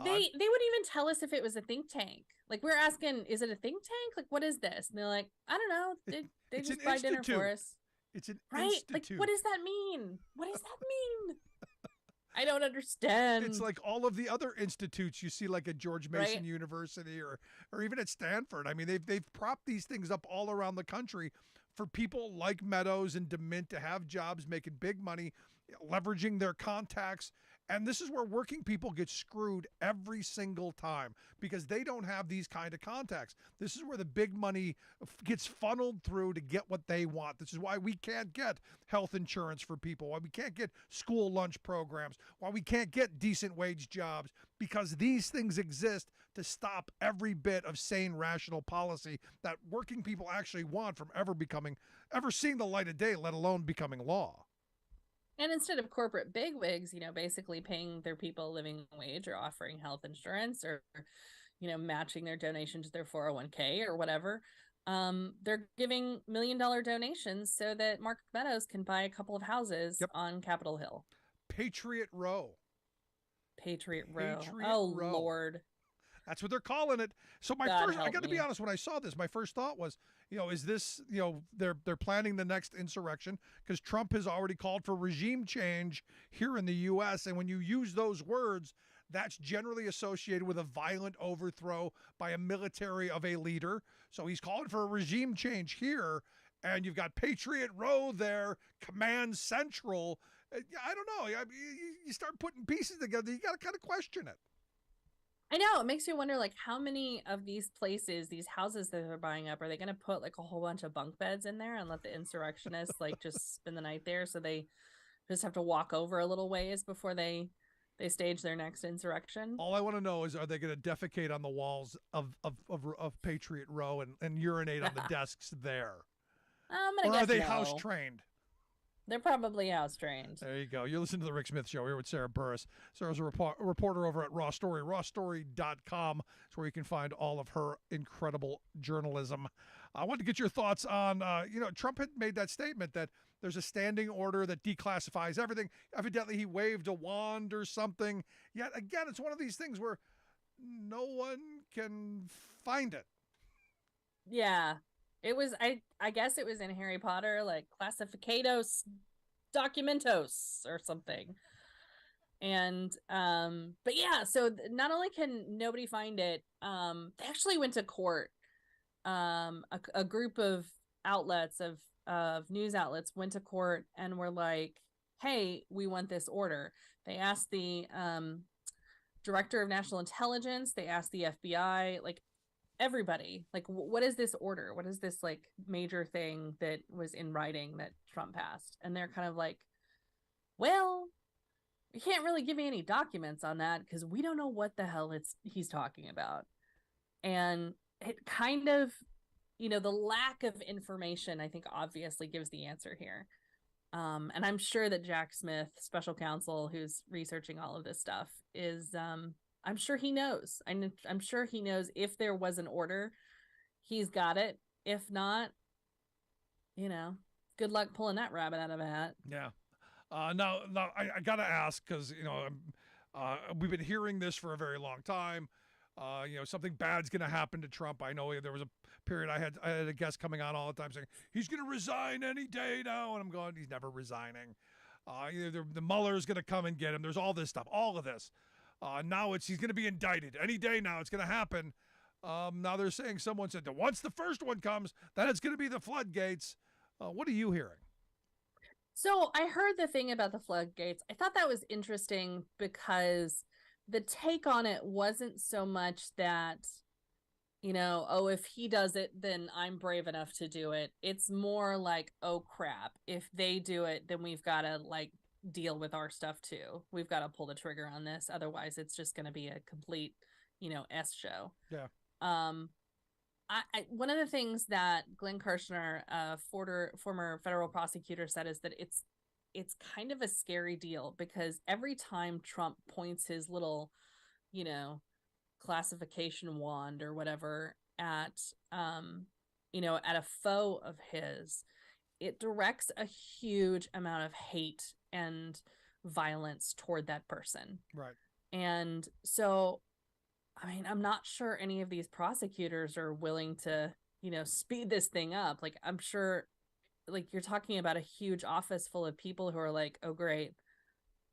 even tell us if it was a think tank. Like, we're asking, is it a think tank? Like, what is this? And they're like, I don't know. They just buy dinner for us. It's an right? institute. Like, what does that mean? What does that mean? I don't understand. It's like all of the other institutes you see, like at George Mason University or even at Stanford. I mean, they've propped these things up all around the country for people like Meadows and DeMint to have jobs, making big money, leveraging their contacts. And this is where working people get screwed every single time because they don't have these kind of contacts. This is where the big money gets funneled through to get what they want. This is why we can't get health insurance for people, why we can't get school lunch programs, why we can't get decent wage jobs, because these things exist to stop every bit of sane, rational policy that working people actually want from ever seeing the light of day, let alone becoming law. And instead of corporate bigwigs, basically paying their people a living wage or offering health insurance or, matching their donation to their 401k or whatever, They're giving $1 million donations so that Mark Meadows can buy a couple of houses on Capitol Hill. Patriot Row. Patriot Row. Patriot Oh, Row. Lord. That's what they're calling it. So I got to be honest, when I saw this, my first thought was, is this, they're planning the next insurrection, because Trump has already called for regime change here in the U.S. And when you use those words, that's generally associated with a violent overthrow by a military of a leader. So he's calling for a regime change here. And you've got Patriot Row there, Command Central. I don't know. You start putting pieces together, you got to kind of question it. I know, it makes you wonder, like, how many of these places, these houses that they're buying up, are they going to put like a whole bunch of bunk beds in there and let the insurrectionists like just spend the night there, so they just have to walk over a little ways before they stage their next insurrection? All I want to know is, are they going to defecate on the walls of Patriot Row and urinate on the desks there? Or are they house trained? They're probably house trained. There you go. You're listening to the Rick Smith Show here with Sarah Burris. Sarah's a reporter over at Raw Story. Rawstory.com is where you can find all of her incredible journalism. I want to get your thoughts on, Trump had made that statement that there's a standing order that declassifies everything. Evidently, he waved a wand or something. Yet again, it's one of these things where no one can find it. Yeah. It was, I guess it was in Harry Potter, like Classificados Documentos or something. And, but yeah, so not only can nobody find it, they actually went to court. A group of outlets, of news outlets, went to court and were like, hey, we want this order. They asked the director of national intelligence, they asked the FBI, like, everybody, like, what is this order? What is this like major thing that was in writing that Trump passed? And they're kind of like, well, you can't really give me any documents on that because we don't know what the hell he's talking about. And it kind of, the lack of information, I think, obviously gives the answer here. And I'm sure that Jack Smith, special counsel who's researching all of this stuff, is I'm sure he knows. I'm sure he knows if there was an order, he's got it. If not, good luck pulling that rabbit out of a hat. Yeah. Now I got to ask, because, we've been hearing this for a very long time. Something bad's going to happen to Trump. I know there was a period I had a guest coming on all the time saying he's going to resign any day now. And I'm going, he's never resigning. The Mueller's going to come and get him. There's all this stuff, all of this. Now he's going to be indicted any day now. It's going to happen. Now they're saying, someone said that once the first one comes, then it's going to be the floodgates. What are you hearing? So I heard the thing about the floodgates. I thought that was interesting because the take on it wasn't so much that, if he does it, then I'm brave enough to do it. It's more like, oh crap, if they do it, then we've got to deal with our stuff too. We've got to pull the trigger on this. Otherwise, it's just going to be a complete, S show. Yeah. One of the things that Glenn Kirshner, former federal prosecutor, said is that it's kind of a scary deal because every time Trump points his little, classification wand or whatever at a foe of his, it directs a huge amount of hate and violence toward that person. Right. And so, I'm not sure any of these prosecutors are willing to, speed this thing up. Like, I'm sure, you're talking about a huge office full of people who are like, oh, great,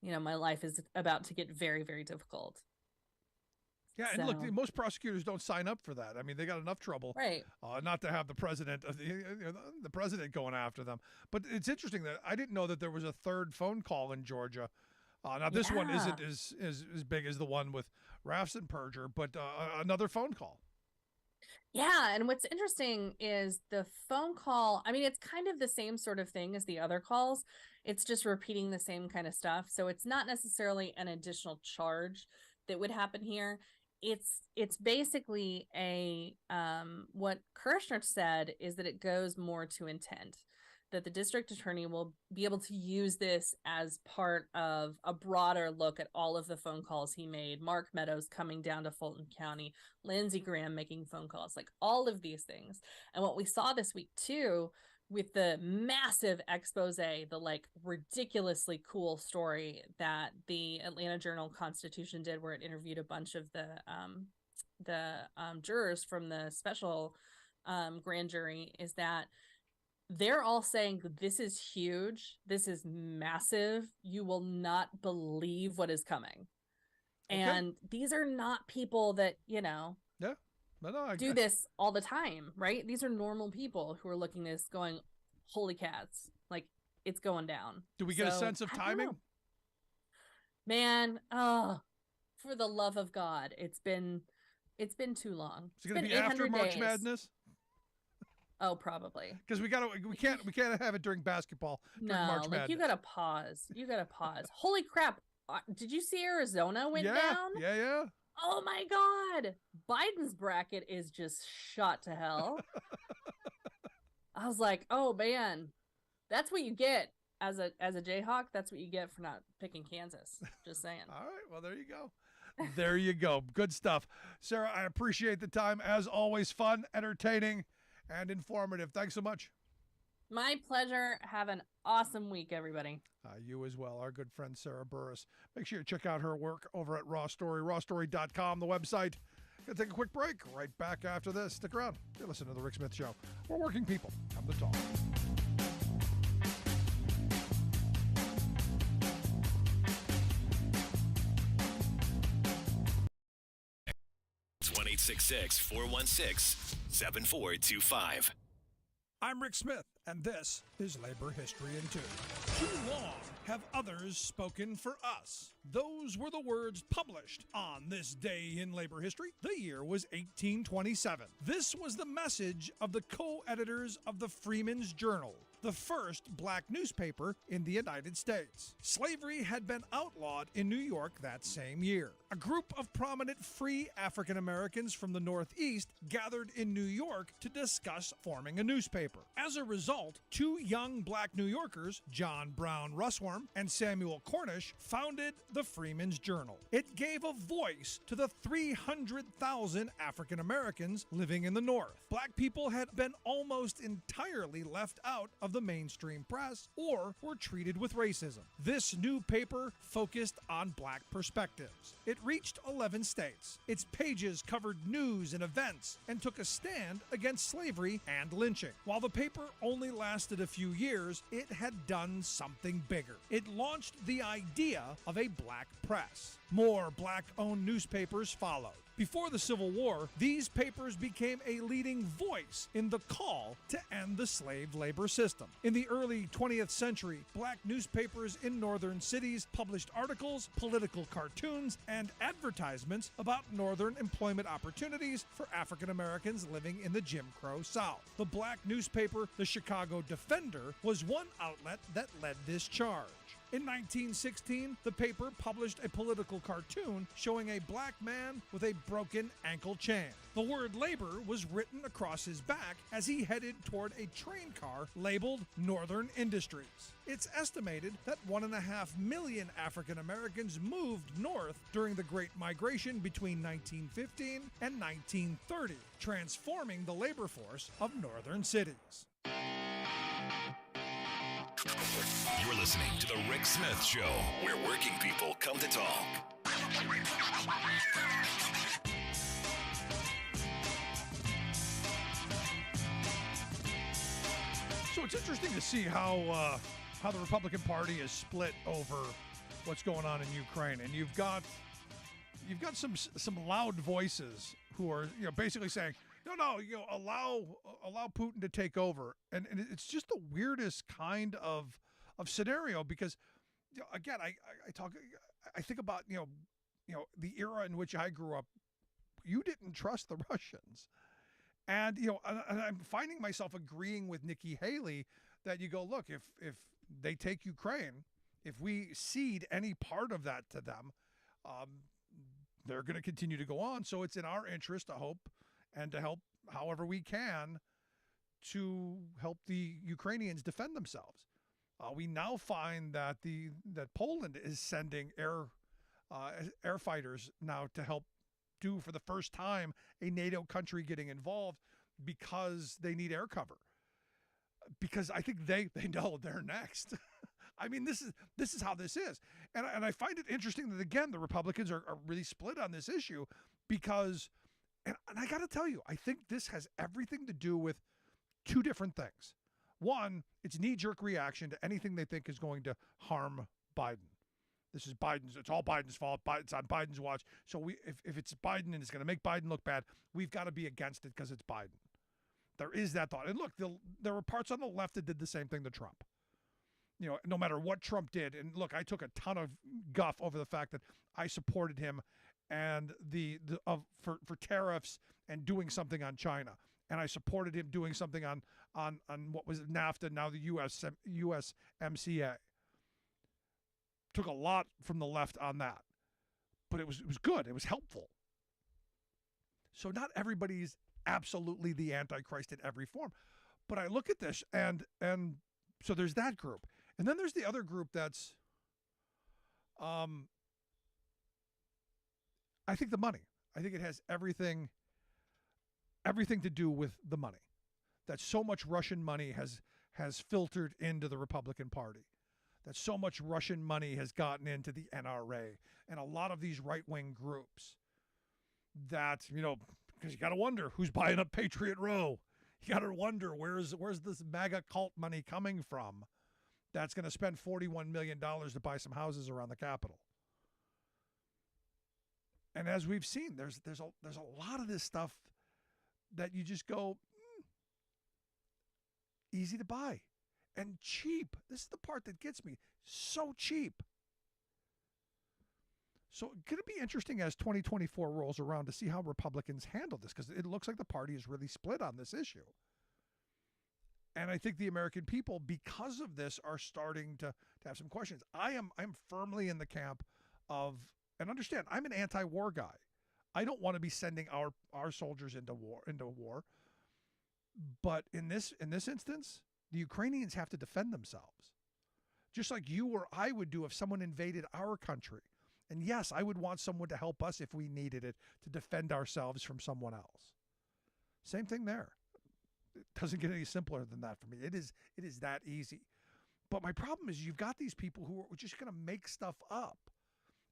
my life is about to get very, very difficult. Yeah, and look, most prosecutors don't sign up for that. I mean, they got enough trouble, right? Not to have the president, the president going after them. But it's interesting that I didn't know that there was a third phone call in Georgia. Now this one isn't as big as the one with Raffensperger, but another phone call. Yeah, and what's interesting is the phone call. I mean, it's kind of the same sort of thing as the other calls. It's just repeating the same kind of stuff. So it's not necessarily an additional charge that would happen here. It's basically a what Kirshner said is that it goes more to intent. that the district attorney will be able to use this as part of a broader look at all of the phone calls he made. Mark Meadows coming down to Fulton County, Lindsey Graham making phone calls, like all of these things. And what we saw this week too, with the massive expose, the like ridiculously cool story that the Atlanta Journal-Constitution did, where it interviewed a bunch of the jurors from the special grand jury, is that they're all saying this is huge, this is massive, you will not believe what is coming. Okay. And these are not people that, you know, do this all the time, right? These are normal people who are looking at this going, holy cats, like, it's going down. Do we get a sense of timing? Man, for the love of God, it's been too long. It's going to be after March Madness? Oh, probably. Because we can't have it during basketball. During March Madness. You gotta pause. Holy crap! Did you see Arizona went down? Yeah. Oh my God! Biden's bracket is just shot to hell. I was like, oh man, that's what you get as a Jayhawk. That's what you get for not picking Kansas. Just saying. All right. Well, there you go. There you go. Good stuff, Sarah. I appreciate the time as always. Fun, entertaining, and informative. Thanks so much. My pleasure. Have an awesome week, everybody. You as well. Our good friend Sarah Burris. Make sure you check out her work over at Raw Story, rawstory.com, the website. Gonna take a quick break. Right back after this. Stick around. You're listening to The Rick Smith Show. We're working people. Come to talk. It's 1-866-416-7425. I'm Rick Smith, and this is Labor History in 2. Too long have others spoken for us. Those were the words published on this day in labor history. The year was 1827. This was the message of the co-editors of the Freeman's Journal, the first black newspaper in the United States. Slavery had been outlawed in New York that same year. A group of prominent free African Americans from the Northeast gathered in New York to discuss forming a newspaper. As a result, two young black New Yorkers, John Brown Russwurm and Samuel Cornish, founded the Freeman's Journal. It gave a voice to the 300,000 African Americans living in the North. Black people had been almost entirely left out of the mainstream press or were treated with racism. This new paper focused on black perspectives. It reached 11 states. Its pages covered news and events and took a stand against slavery and lynching. While the paper only lasted a few years, it had done something bigger. It launched the idea of a black press. More black-owned newspapers followed. Before the Civil War, these papers became a leading voice in the call to end the slave labor system. In the early 20th century, black newspapers in northern cities published articles, political cartoons, and advertisements about northern employment opportunities for African Americans living in the Jim Crow South. The black newspaper, the Chicago Defender, was one outlet that led this charge. In 1916, the paper published a political cartoon showing a black man with a broken ankle chain. The word labor was written across his back as he headed toward a train car labeled Northern Industries. It's estimated that 1.5 million African Americans moved north during the Great Migration between 1915 and 1930, transforming the labor force of northern cities. You're listening to The Rick Smith Show, where working people come to talk. So it's interesting to see how the Republican Party is split over what's going on in Ukraine, and you've got some loud voices who are basically saying, no, allow Putin to take over, and it's just the weirdest kind of scenario because, again, I think about the era in which I grew up. You didn't trust the Russians, and and I'm finding myself agreeing with Nikki Haley that you go, look, if they take Ukraine, if we cede any part of that to them, they're going to continue to go on. So it's in our interest to hope and to help however we can to prevent that. But I think it's just the weirdest kind of scenario because, again, I think about the era in which I grew up. You didn't trust the Russians, and I'm finding myself agreeing with Nikki Haley that you go, look, if they take Ukraine, if we cede any part of that to them, they're going to continue to go on. So it's in our interest to hope and to help to help the Ukrainians defend themselves. We now find that that Poland is sending air fighters now to help do, for the first time, a NATO country getting involved because they need air cover. Because I think they know they're next. I mean, this is how this is. And I find it interesting that, again, the Republicans are really split on this issue because, and I got to tell you, I think this has everything to do with two different things. One, it's knee-jerk reaction to anything they think is going to harm Biden. This is Biden's. It's all Biden's fault. It's on Biden's watch. So if it's Biden and it's going to make Biden look bad, we've got to be against it because it's Biden. There is that thought. And look, there were parts on the left that did the same thing to Trump. You know, no matter what Trump did. And look, I took a ton of guff over the fact that I supported him and for tariffs and doing something on China. And I supported him doing something on what was NAFTA, now the USMCA. Took a lot from the left on that. But it was good. It was helpful. So not everybody's absolutely the Antichrist in every form. But I look at this and so there's that group. And then there's the other group that's I think the money. I think it has everything to do with the money. That so much Russian money has filtered into the Republican Party. That so much Russian money has gotten into the NRA and a lot of these right-wing groups that, you know, because you got to wonder who's buying up Patriot Row. You got to wonder where's this MAGA cult money coming from that's going to spend $41 million to buy some houses around the Capitol. And as we've seen, there's a lot of this stuff that you just go, easy to buy and cheap. This is the part that gets me. So cheap. So it's going to be interesting as 2024 rolls around to see how Republicans handle this, because it looks like the party is really split on this issue. And I think the American people, because of this, are starting to have some questions. I'm firmly in the camp of, and understand, I'm an anti-war guy. I don't want to be sending our soldiers into war. But in this instance, the Ukrainians have to defend themselves. Just like you or I would do if someone invaded our country. And yes, I would want someone to help us if we needed it to defend ourselves from someone else. Same thing there. It doesn't get any simpler than that for me. It is that easy. But my problem is you've got these people who are just going to make stuff up.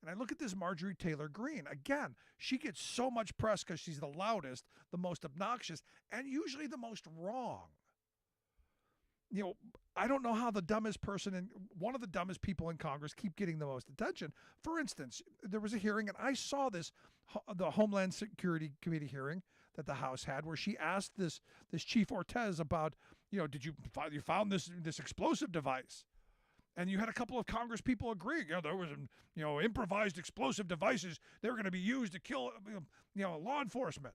And I look at this Marjorie Taylor Greene. Again, she gets so much press because she's the loudest, the most obnoxious, and usually the most wrong. You know, I don't know how the dumbest person and one of the dumbest people in Congress keep getting the most attention. For instance, there was a hearing, and I saw this, the Homeland Security Committee hearing that the House had, where she asked this Chief Ortiz about, you know, did you found this explosive device? And you had a couple of Congress people agreeing, you know, there was, you know, improvised explosive devices. They were going to be used to kill, you know, law enforcement.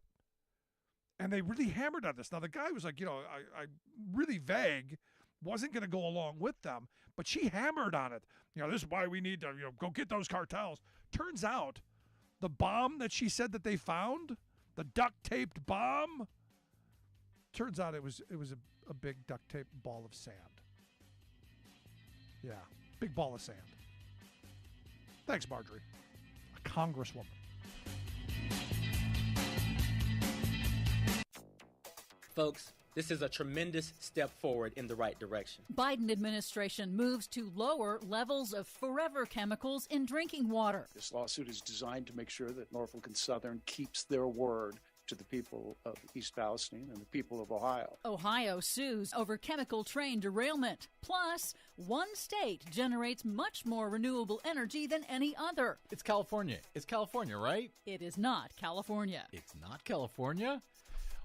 And they really hammered on this. Now, the guy was like, you know, I really vague, wasn't going to go along with them, but she hammered on it. You know, this is why we need to, you know, go get those cartels. Turns out the bomb that she said that they found, the duct-taped bomb, turns out it was a big duct-taped ball of sand. Yeah, big ball of sand. Thanks, Marjorie. A congresswoman. Folks, this is a tremendous step forward in the right direction. Biden administration moves to lower levels of forever chemicals in drinking water. This lawsuit is designed to make sure that Norfolk and Southern keeps their word to the people of East Palestine and the people of Ohio. Ohio sues over chemical train derailment. Plus, one state generates much more renewable energy than any other. It's California. It's California, right? It is not California. It's not California?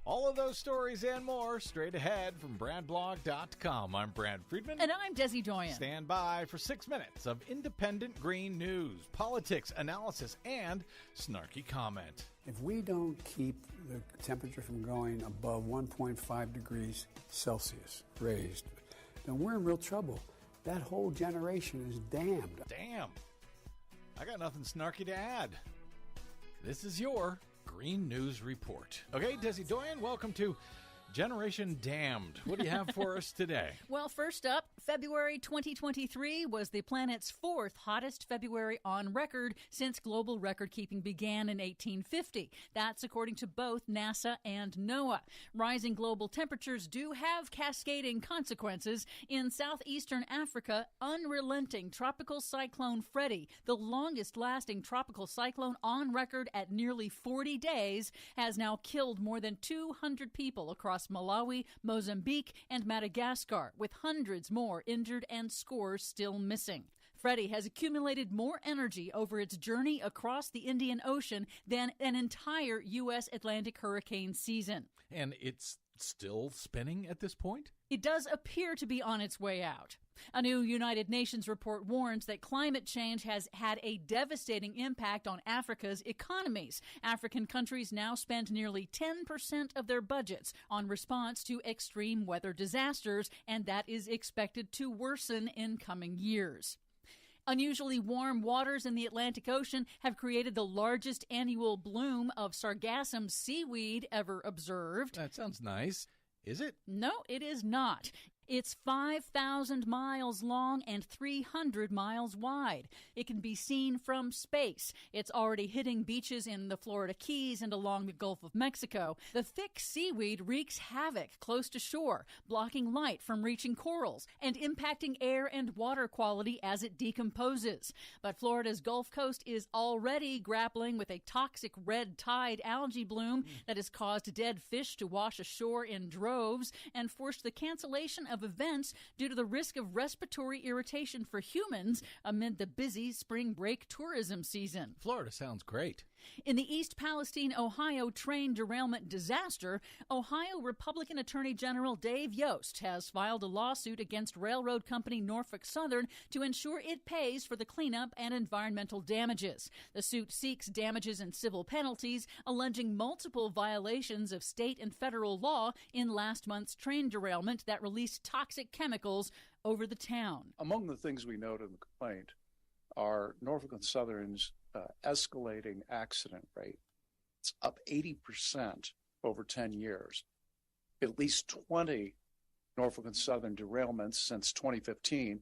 All of those stories and more straight ahead from BradBlog.com. I'm Brad Friedman. And I'm Desi Doyen. Stand by for 6 minutes of independent green news, politics, analysis, and snarky comment. If we don't keep the temperature from going above 1.5 degrees Celsius raised, then we're in real trouble. That whole generation is damned. Damn. I got nothing snarky to add. This is your Green News Report. Okay, Desi Doyen, welcome to Generation Damned. What do you have for us today? Well, first up, February 2023 was the planet's fourth hottest February on record since global record-keeping began in 1850. That's according to both NASA and NOAA. Rising global temperatures do have cascading consequences. In southeastern Africa, unrelenting tropical cyclone Freddie, the longest-lasting tropical cyclone on record at nearly 40 days, has now killed more than 200 people across Malawi, Mozambique, and Madagascar, with hundreds more injured and scores still missing. Freddie has accumulated more energy over its journey across the Indian Ocean than an entire U.S. Atlantic hurricane season. And it's still spinning at this point? It does appear to be on its way out. A new United Nations report warns that climate change has had a devastating impact on Africa's economies. African countries now spend nearly 10% of their budgets on response to extreme weather disasters, and that is expected to worsen in coming years. Unusually warm waters in the Atlantic Ocean have created the largest annual bloom of sargassum seaweed ever observed. That sounds nice. Is it? No, it is not. It's 5,000 miles long and 300 miles wide. It can be seen from space. It's already hitting beaches in the Florida Keys and along the Gulf of Mexico. The thick seaweed wreaks havoc close to shore, blocking light from reaching corals and impacting air and water quality as it decomposes. But Florida's Gulf Coast is already grappling with a toxic red tide algae bloom that has caused dead fish to wash ashore in droves and forced the cancellation of events due to the risk of respiratory irritation for humans amid the busy spring break tourism season. Florida sounds great. In the East Palestine, Ohio train derailment disaster, Ohio Republican Attorney General Dave Yost has filed a lawsuit against railroad company Norfolk Southern to ensure it pays for the cleanup and environmental damages. The suit seeks damages and civil penalties, alleging multiple violations of state and federal law in last month's train derailment that released toxic chemicals over the town. Among the things we note in the complaint are Norfolk and Southern's escalating accident rate. It's up 80% over 10 years. At least 20 Norfolk and Southern derailments since 2015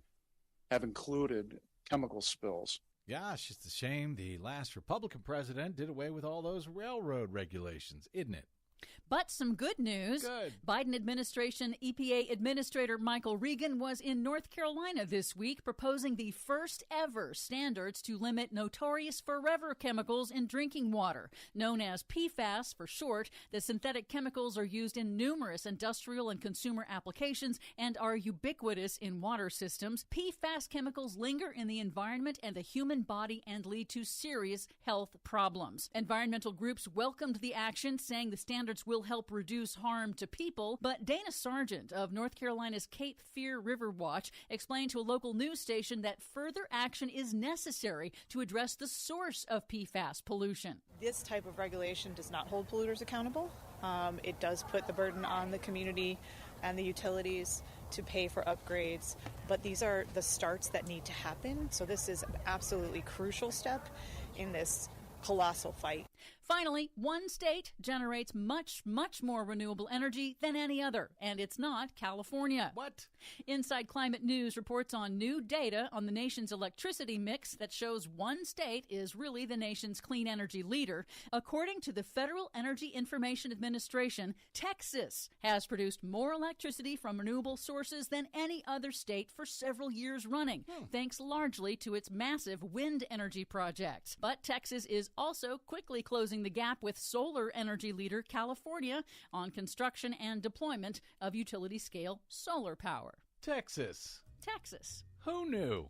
have included chemical spills. Gosh, it's a shame the last Republican president did away with all those railroad regulations, isn't it? But some good news. Good. Biden administration EPA Administrator Michael Regan was in North Carolina this week proposing the first ever standards to limit notorious forever chemicals in drinking water. Known as PFAS for short, the synthetic chemicals are used in numerous industrial and consumer applications and are ubiquitous in water systems. PFAS chemicals linger in the environment and the human body and lead to serious health problems. Environmental groups welcomed the action, saying the standards will help reduce harm to people, but Dana Sargent of North Carolina's Cape Fear River Watch explained to a local news station that further action is necessary to address the source of PFAS pollution. This type of regulation does not hold polluters accountable. It does put the burden on the community and the utilities to pay for upgrades, but these are the starts that need to happen. So this is an absolutely crucial step in this colossal fight. Finally, one state generates much more renewable energy than any other, and it's not California. What? Inside Climate News reports on new data on the nation's electricity mix that shows one state is really the nation's clean energy leader. According to the Federal Energy Information Administration, Texas has produced more electricity from renewable sources than any other state for several years running, thanks largely to its massive wind energy projects. But Texas is also quickly closing the gap with solar energy leader California on construction and deployment of utility-scale solar power. Texas. Who knew?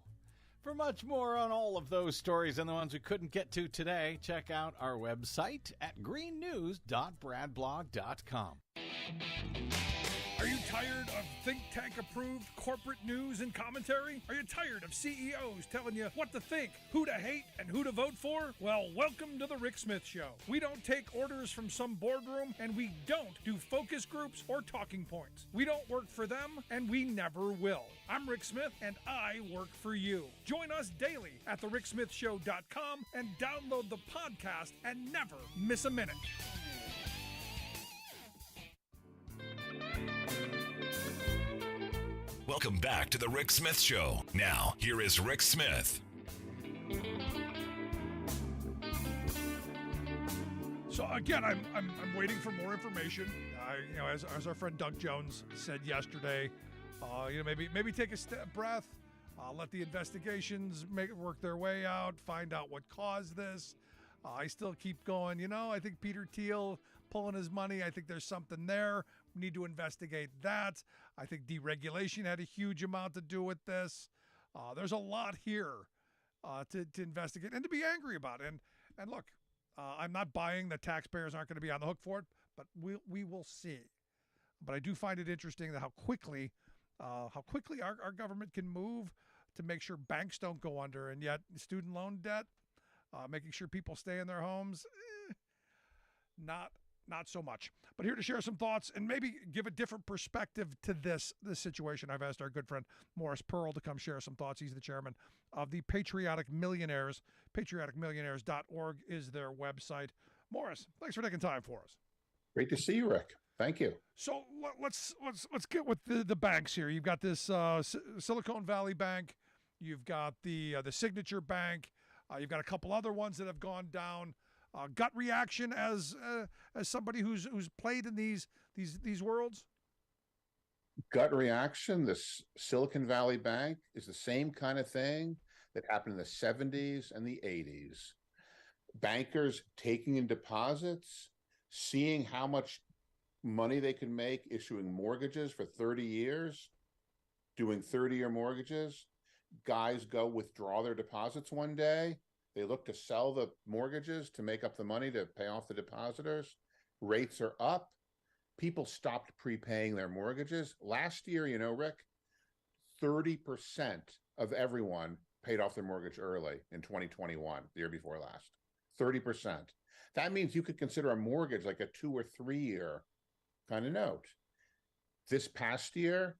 For much more on all of those stories and the ones we couldn't get to today, check out our website at greennews.bradblog.com. Are you tired of think tank approved corporate news and commentary? Are you tired of CEOs telling you what to think, who to hate, and who to vote for? Well, welcome to the Rick Smith Show. We don't take orders from some boardroom, and we don't do focus groups or talking points. We don't work for them, and we never will. I'm Rick Smith, and I work for you. Join us daily at thericksmithshow.com and download the podcast and never miss a minute. Welcome back to the Rick Smith Show. Now, here is Rick Smith. So again, I'm waiting for more information. As our friend Doug Jones said yesterday, maybe take a breath, let the investigations work their way out, find out what caused this. I still keep going. I think Peter Thiel pulling his money. I think there's something there. We need to investigate that. I think deregulation had a huge amount to do with this. There's a lot here to investigate and to be angry about. And look. I'm not buying that taxpayers aren't going to be on the hook for it, but we will see. But I do find it interesting that how quickly our government can move to make sure banks don't go under, and yet student loan debt, making sure people stay in their homes, not so much. But here to share some thoughts and maybe give a different perspective to this situation, I've asked our good friend Morris Pearl to come share some thoughts. He's the chairman of the Patriotic Millionaires. Patrioticmillionaires.org is their website. Morris, thanks for taking time for us. Great to see you, Rick. Thank you. So let's get with the banks here. You've got this Silicon Valley Bank. You've got the Signature Bank. You've got a couple other ones that have gone down. Gut reaction as somebody who's played in these worlds? Gut reaction. This Silicon Valley Bank is the same kind of thing that happened in the 70s and the 80s. Bankers taking in deposits, seeing how much money they can make issuing mortgages for 30 years, doing 30-year mortgages. Guys go withdraw their deposits one day. They look to sell the mortgages to make up the money to pay off the depositors. Rates are up. People stopped prepaying their mortgages. Last year, Rick, 30% of everyone paid off their mortgage early in 2021, the year before last. 30%. That means you could consider a mortgage like a 2 or 3 year kind of note. This past year,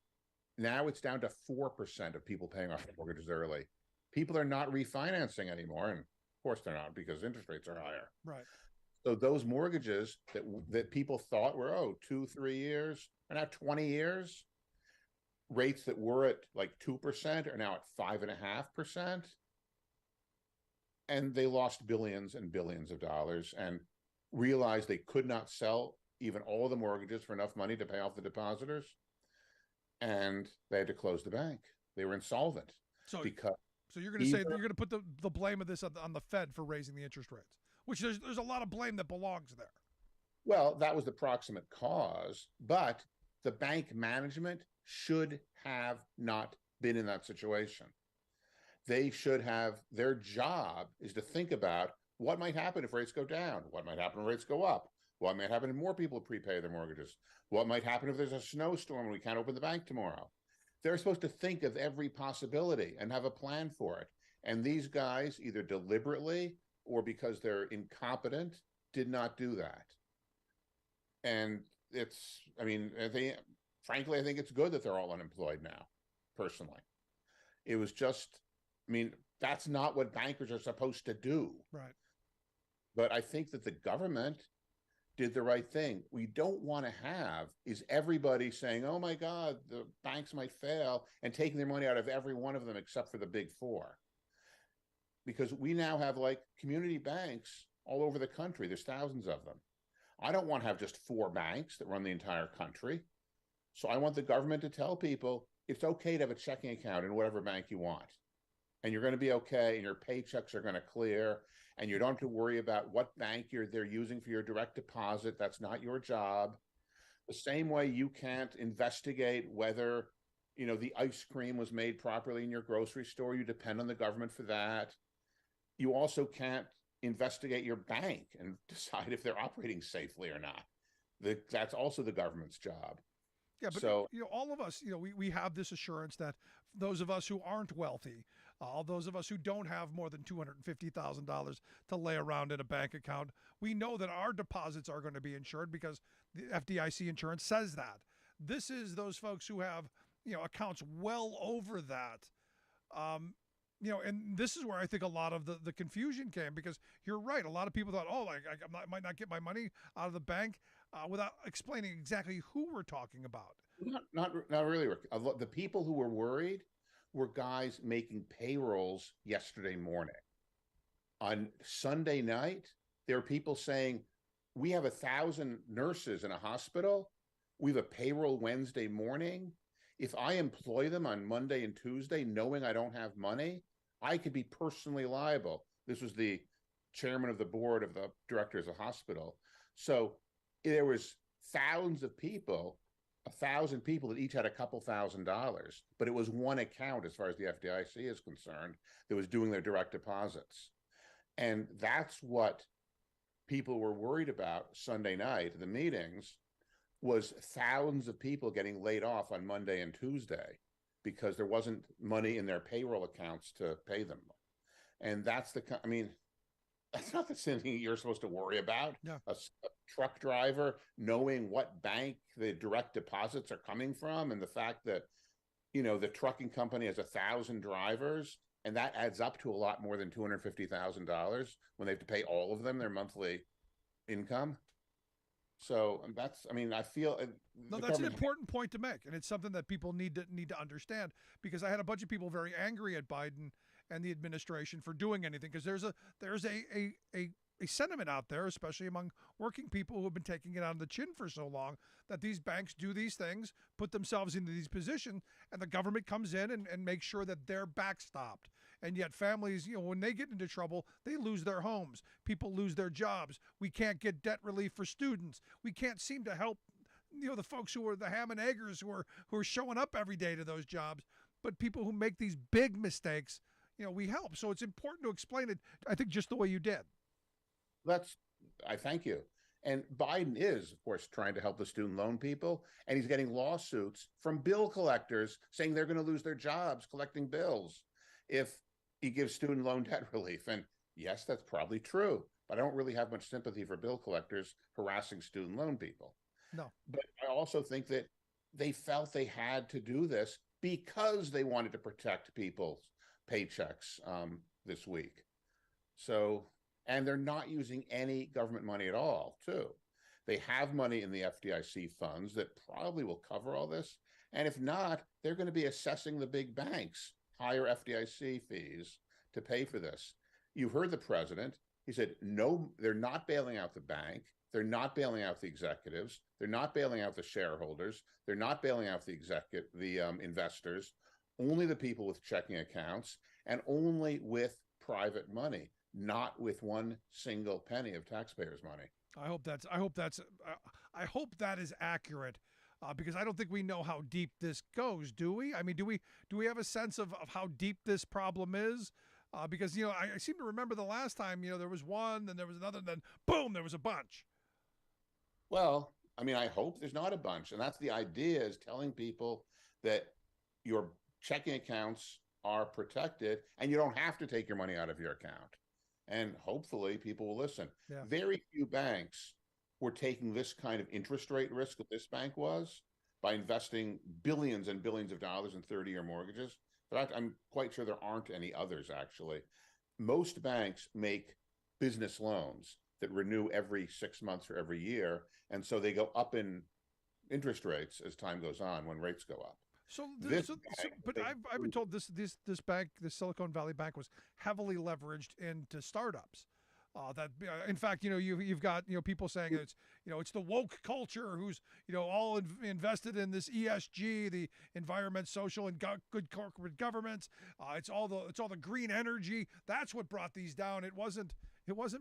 now it's down to 4% of people paying off their mortgages early. People are not refinancing anymore, and of course they're not because interest rates are higher. Right. So those mortgages that people thought were 2-3 years are now 20 years. Rates that were at like 2% are now at 5.5%, and they lost billions and billions of dollars and realized they could not sell even all the mortgages for enough money to pay off the depositors, and they had to close the bank. They were insolvent. So you're going to say you're going to put the blame of this on the Fed for raising the interest rates, which there's a lot of blame that belongs there. Well, that was the proximate cause, but the bank management should have not been in that situation. They should have, their job is to think about what might happen if rates go down, what might happen if rates go up, what might happen if more people prepay their mortgages, what might happen if there's a snowstorm and we can't open the bank tomorrow. They're supposed to think of every possibility and have a plan for it. And these guys, either deliberately or because they're incompetent, did not do that. And frankly, I think it's good that they're all unemployed now, personally. It was just, that's not what bankers are supposed to do. Right. But I think that the government did the right thing. We don't want to have is everybody saying, oh my God, the banks might fail, and taking their money out of every one of them except for the big four. Because we now have like community banks all over the country. There's thousands of them. I don't want to have just 4 banks that run the entire country. So I want the government to tell people it's okay to have a checking account in whatever bank you want. And you're going to be okay, and your paychecks are going to clear, and you don't have to worry about what bank they're using for your direct deposit. That's not your job. The same way you can't investigate whether, the ice cream was made properly in your grocery store. You depend on the government for that. You also can't investigate your bank and decide if they're operating safely or not. That's also the government's job. Yeah, but all of us, we have this assurance that those of us who aren't wealthy, all those of us who don't have more than $250,000 to lay around in a bank account, we know that our deposits are going to be insured because the FDIC insurance says that. This is those folks who have, accounts well over that. And this is where I think a lot of the confusion came, because you're right. A lot of people thought, I might not get my money out of the bank. without explaining exactly who we're talking about. Not really, Rick. The people who were worried were guys making payrolls yesterday morning. On Sunday night, there were people saying, we have 1,000 nurses in a hospital. We have a payroll Wednesday morning. If I employ them on Monday and Tuesday, knowing I don't have money, I could be personally liable. This was the chairman of the board of the directors of the hospital. So there was thousands of people, 1,000 people that each had a couple $1,000s, but it was one account as far as the FDIC is concerned that was doing their direct deposits. And that's what people were worried about Sunday night at the meetings, was thousands of people getting laid off on Monday and Tuesday because there wasn't money in their payroll accounts to pay them. And that's that's not the thing you're supposed to worry about. No. A truck driver knowing what bank the direct deposits are coming from, and the fact that, the trucking company has 1,000 drivers, and that adds up to a lot more than $250,000 when they have to pay all of them their monthly income. So I feel no, that's an important point to make, and it's something that people need to understand, because I had a bunch of people very angry at Biden and the administration for doing anything, because there's a sentiment out there, especially among working people who have been taking it on the chin for so long, that these banks do these things, put themselves into these positions, and the government comes in and makes sure that they're backstopped. And yet families, when they get into trouble, they lose their homes. People lose their jobs. We can't get debt relief for students. We can't seem to help, the folks who are the ham and eggers who are showing up every day to those jobs. But people who make these big mistakes, we help. So it's important to explain it, I think, just the way you did. I thank you. And Biden is, of course, trying to help the student loan people, and he's getting lawsuits from bill collectors saying they're going to lose their jobs collecting bills if he gives student loan debt relief. And yes, that's probably true, but I don't really have much sympathy for bill collectors harassing student loan people. No. But I also think that they felt they had to do this because they wanted to protect people's paychecks this week. So, and they're not using any government money at all, too. They have money in the FDIC funds that probably will cover all this. And if not, they're going to be assessing the big banks higher FDIC fees to pay for this. You heard the president. He said, no, they're not bailing out the bank. They're not bailing out the executives. They're not bailing out the shareholders. They're not bailing out the investors, only the people with checking accounts, and only with private money, not with one single penny of taxpayers' money. I hope that is accurate, because I don't think we know how deep this goes, do we? I mean, do we have a sense of how deep this problem is? Because I seem to remember the last time there was one, then there was another, and then boom, there was a bunch. Well, I hope there's not a bunch, and that's the idea, is telling people that your checking accounts are protected and you don't have to take your money out of your account. And hopefully people will listen. Yeah. Very few banks were taking this kind of interest rate risk that this bank was by investing billions and billions of dollars in 30-year mortgages. But I'm quite sure there aren't any others, actually. Most banks make business loans that renew every 6 months or every year. And so they go up in interest rates as time goes on when rates go up. But I've been told this bank, the Silicon Valley Bank, was heavily leveraged into startups. In fact, you've got people saying it's the woke culture who's all invested in this ESG, the environment, social, and good corporate governance. It's all the green energy. That's what brought these down. It wasn't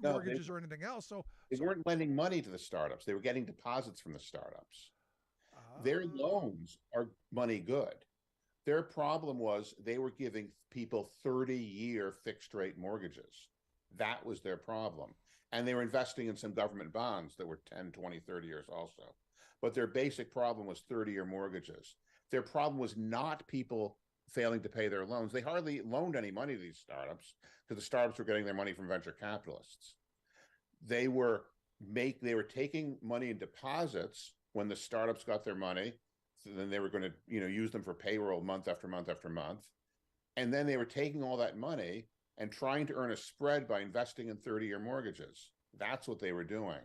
mortgages or anything else. So they weren't lending money to the startups. They were getting deposits from the startups. Their loans are money good. Their problem was they were giving people 30-year fixed rate mortgages. That was their problem. And they were investing in some government bonds that were 10, 20, 30 years also. But their basic problem was 30-year mortgages. Their problem was not people failing to pay their loans. They hardly loaned any money to these startups because the startups were getting their money from venture capitalists. They were taking money in deposits when the startups got their money. So then they were going to use them for payroll month after month after month. And then they were taking all that money and trying to earn a spread by investing in 30-year mortgages. That's what they were doing.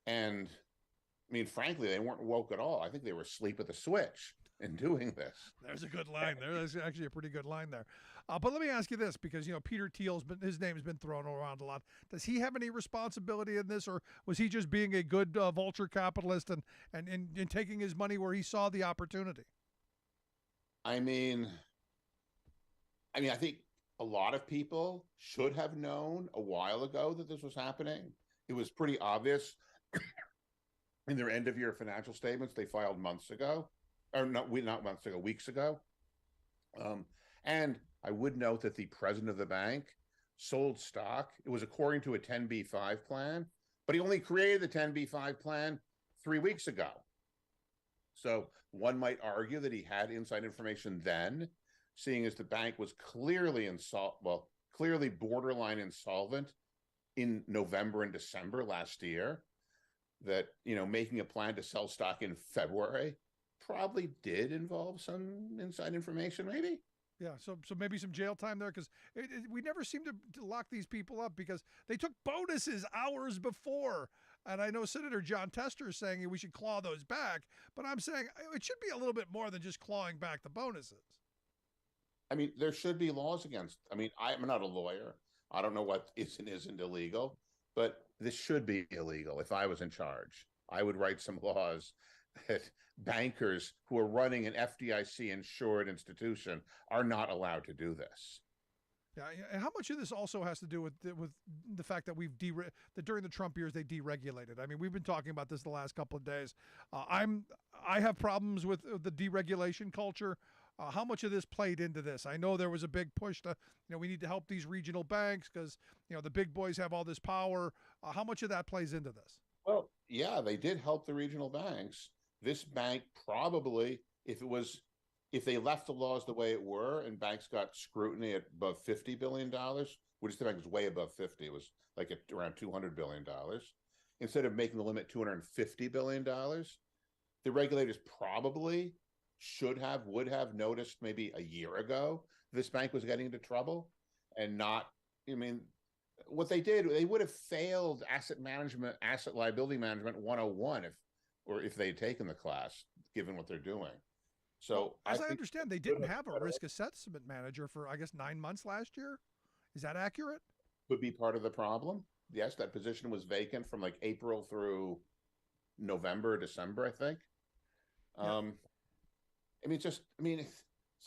And I mean, frankly, they weren't woke at all. I think they were asleep at the switch in doing this. There's a good line there. That's actually a pretty good line there. But let me ask you this, because Peter Thiel's his name's been thrown around a lot. Does he have any responsibility in this, or was he just being a good vulture capitalist and taking his money where he saw the opportunity? I mean, I think a lot of people should have known a while ago that this was happening. It was pretty obvious in their end of year financial statements they filed months ago, or not months ago, weeks ago. And I would note that the president of the bank sold stock. It was according to a 10b5 plan, but he only created the 10b5 plan 3 weeks ago. So one might argue that he had inside information then, seeing as the bank was clearly clearly borderline insolvent in November and December last year, that, making a plan to sell stock in February probably did involve some inside information, maybe. Yeah, so maybe some jail time there, because we never seem to lock these people up because they took bonuses hours before. And I know Senator John Tester is saying we should claw those back, but I'm saying it should be a little bit more than just clawing back the bonuses. I mean, there should be laws against. I'm not a lawyer. I don't know what is and isn't illegal, but this should be illegal. If I was in charge, I would write some laws that bankers who are running an FDIC insured institution are not allowed to do this. Yeah, and how much of this also has to do with the fact that that during the Trump years they deregulated? I mean, we've been talking about this the last couple of days. I have problems with the deregulation culture. How much of this played into this? I know there was a big push to, we need to help these regional banks because, the big boys have all this power. How much of that plays into this? Well, yeah, they did help the regional banks. This bank probably, if they left the laws the way it were and banks got scrutiny at above $50 billion, which the bank was way above 50, it was like around $200 billion. Instead of making the limit $250 billion, the regulators probably would have noticed maybe a year ago this bank was getting into trouble, and not, what they did, they would have failed asset liability management 101 if they had taken the class, given what they're doing. So as I understand, they didn't have a risk assessment manager for, I guess, 9 months last year. Is that accurate? Could be part of the problem. Yes, that position was vacant from like April through November, December, I think. Yeah. It's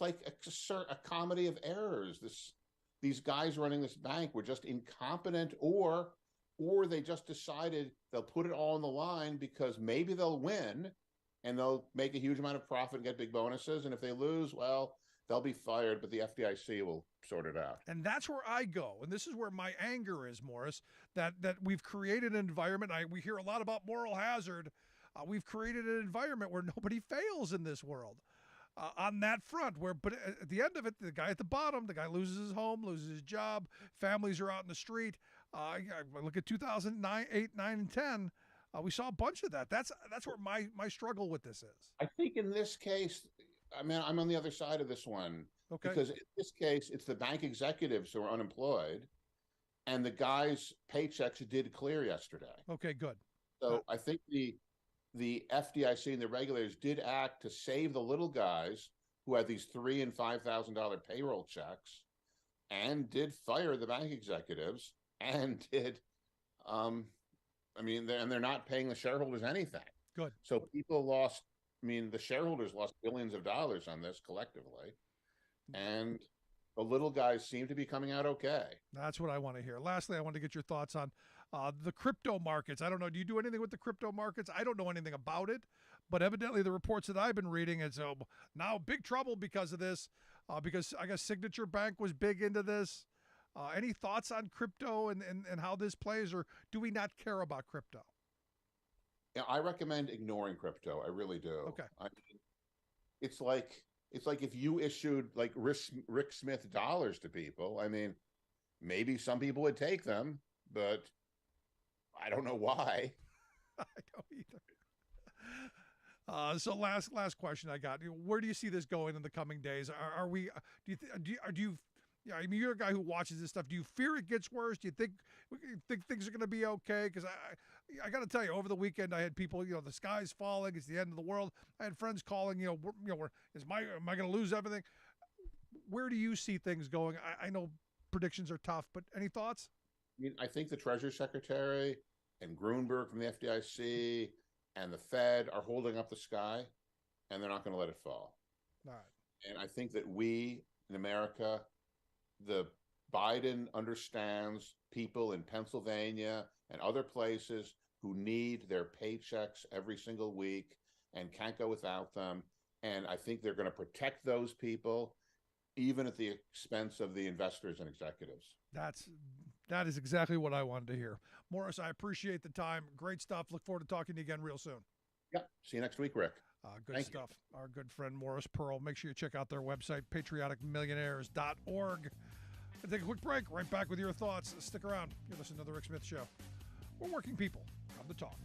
like a comedy of errors. These guys running this bank were just incompetent, or they just decided they'll put it all on the line because maybe they'll win and they'll make a huge amount of profit and get big bonuses. And if they lose, well, they'll be fired, but the FDIC will sort it out. And that's where I go. And this is where my anger is, Morris, that we've created an environment. We hear a lot about moral hazard. We've created an environment where nobody fails in this world. On that front, but at the end of it, the guy at the bottom, the guy loses his home, loses his job, families are out in the street. I look at 2009, 8, 9, and 10. We saw a bunch of that. That's where my struggle with this is. I think in this case, I'm on the other side of this one. Okay. Because in this case, it's the bank executives who are unemployed, and the guys' paychecks did clear yesterday. Okay, good. So I think the FDIC and the regulators did act to save the little guys who had these $3,000 and $5,000 payroll checks, and did fire the bank executives, and did, they're not paying the shareholders anything. Good. So people lost. The shareholders lost billions of dollars on this collectively, and the little guys seem to be coming out okay. That's what I want to hear. Lastly, I want to get your thoughts on the crypto markets. I don't know. Do you do anything with the crypto markets? I don't know anything about it, but evidently the reports that I've been reading is now big trouble because of this, because I guess Signature Bank was big into this. Any thoughts on crypto and how this plays, or do we not care about crypto? Yeah, I recommend ignoring crypto. I really do. Okay. It's like if you issued like Rick Smith dollars to people. Maybe some people would take them, but I don't know why. I don't either. So last question I got. Where do you see this going in the coming days? Are we? Do you Yeah, I mean, you're a guy who watches this stuff. Do you fear it gets worse? Do you think things are going to be okay? Because I got to tell you, over the weekend I had people, the sky's falling, it's the end of the world. I had friends calling, am I going to lose everything? Where do you see things going? I know predictions are tough, but any thoughts? I mean, I think the Treasury Secretary and Grunberg from the FDIC and the Fed are holding up the sky, and they're not going to let it fall. All right. And I think that we in America, the Biden understands people in Pennsylvania and other places who need their paychecks every single week and can't go without them. And I think they're going to protect those people, even at the expense of the investors and executives. That is exactly what I wanted to hear. Morris, I appreciate the time. Great stuff. Look forward to talking to you again real soon. Yeah. See you next week, Rick. Good Thank stuff. You. Our good friend Morris Pearl. Make sure you check out their website, patrioticmillionaires.org. We'll take a quick break. Right back with your thoughts. Stick around. You're listening to The Rick Smith Show. We're working people. Come to talk.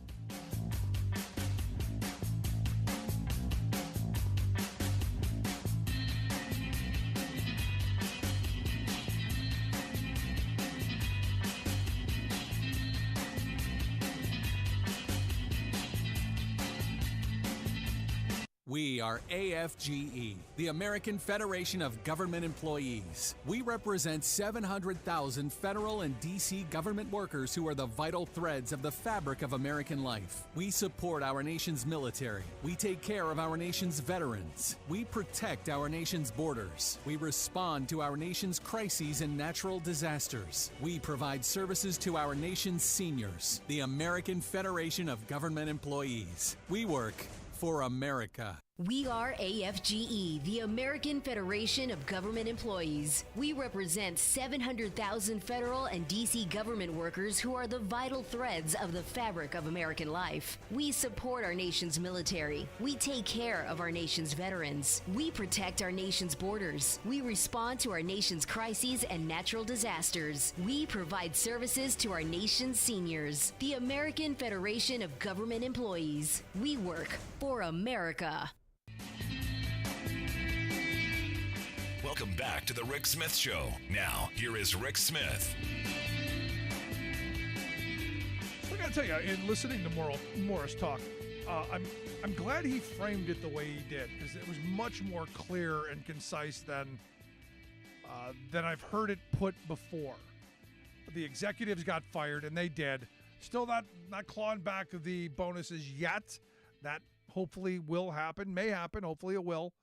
We are AFGE, the American Federation of Government Employees. We represent 700,000 federal and D.C. government workers who are the vital threads of the fabric of American life. We support our nation's military. We take care of our nation's veterans. We protect our nation's borders. We respond to our nation's crises and natural disasters. We provide services to our nation's seniors. The American Federation of Government Employees. We work for America. We are AFGE, the American Federation of Government Employees. We represent 700,000 federal and D.C. government workers who are the vital threads of the fabric of American life. We support our nation's military. We take care of our nation's veterans. We protect our nation's borders. We respond to our nation's crises and natural disasters. We provide services to our nation's seniors. The American Federation of Government Employees. We work for America. Welcome back to the Rick Smith Show. Now, here is Rick Smith. I got to tell you, in listening to Morris talk, I'm glad he framed it the way he did, because it was much more clear and concise than I've heard it put before. The executives got fired, and they did. Still not clawing back the bonuses yet. That hopefully will happen, may happen. Hopefully it will.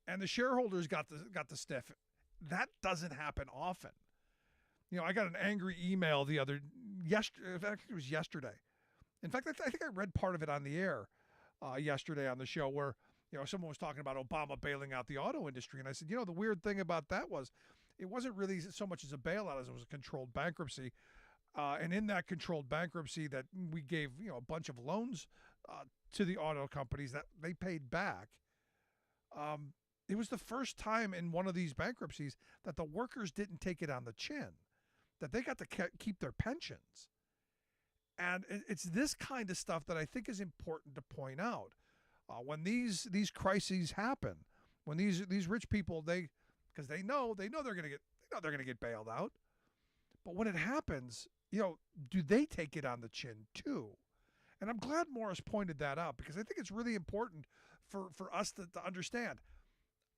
And the shareholders got the stiff. That doesn't happen often. I got an angry email yesterday. In fact, it was yesterday. In fact, I think I read part of it on the air yesterday on the show where, someone was talking about Obama bailing out the auto industry. And I said, the weird thing about that was it wasn't really so much as a bailout as it was a controlled bankruptcy. And in that controlled bankruptcy that we gave, a bunch of loans to the auto companies that they paid back. It was the first time in one of these bankruptcies that the workers didn't take it on the chin, that they got to keep their pensions. And it's this kind of stuff that I think is important to point out. When these crises happen, when these rich people, because they know they're going to get bailed out. But when it happens, do they take it on the chin too? And I'm glad Morris pointed that out, because I think it's really important for us to understand.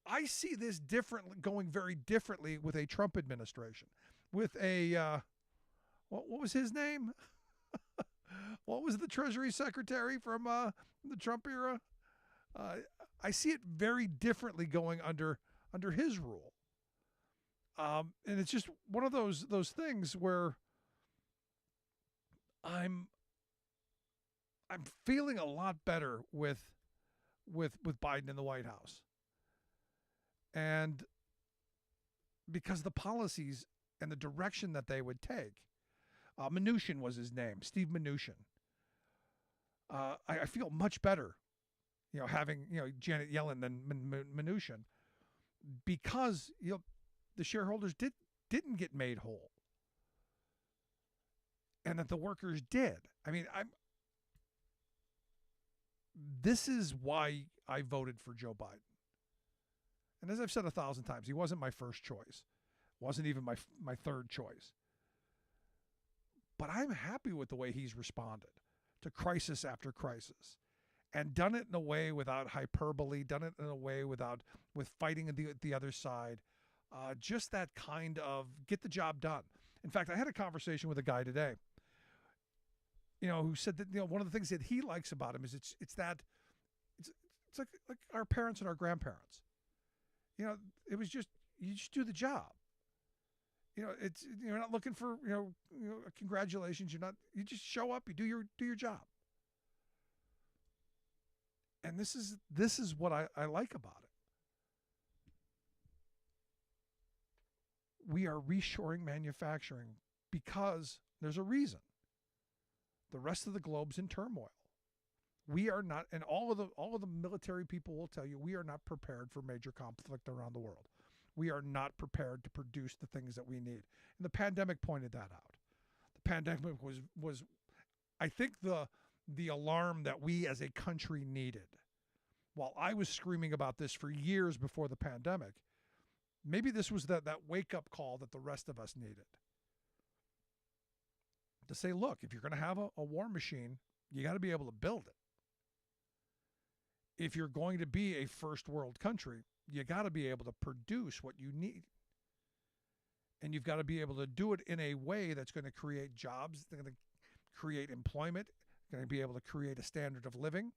I see this going very differently with a Trump administration, with a what was his name? What was the Treasury Secretary from the Trump era? I see it very differently going under his rule, and it's just one of those things where I'm feeling a lot better with Biden in the White House. And because the policies and the direction that they would take, Mnuchin was his name, Steve Mnuchin. I feel much better, having Janet Yellen than Mnuchin, because the shareholders didn't get made whole, and that the workers did. I mean, this is why I voted for Joe Biden. And as I've said 1,000 times, he wasn't my first choice. Wasn't even my third choice. But I'm happy with the way he's responded to crisis after crisis, and done it in a way without hyperbole, done it in a way with fighting the other side. Just that kind of get the job done. In fact, I had a conversation with a guy today, who said that, one of the things that he likes about him is it's like our parents and our grandparents. It was just, you just do the job. You're not looking for, congratulations. You just show up, you do your job. And this is what I like about it. We are reshoring manufacturing because there's a reason. The rest of the globe's in turmoil. We are not, and all of the military people will tell you, we are not prepared for major conflict around the world. We are not prepared to produce the things that we need. And the pandemic pointed that out. The pandemic was I think, the alarm that we as a country needed. While I was screaming about this for years before the pandemic, maybe this was that wake-up call that the rest of us needed. To say, look, if you're going to have a war machine, you got to be able to build it. If you're going to be a first world country, you got to be able to produce what you need. And you've got to be able to do it in a way that's going to create jobs, that's going to create employment, going to be able to create a standard of living.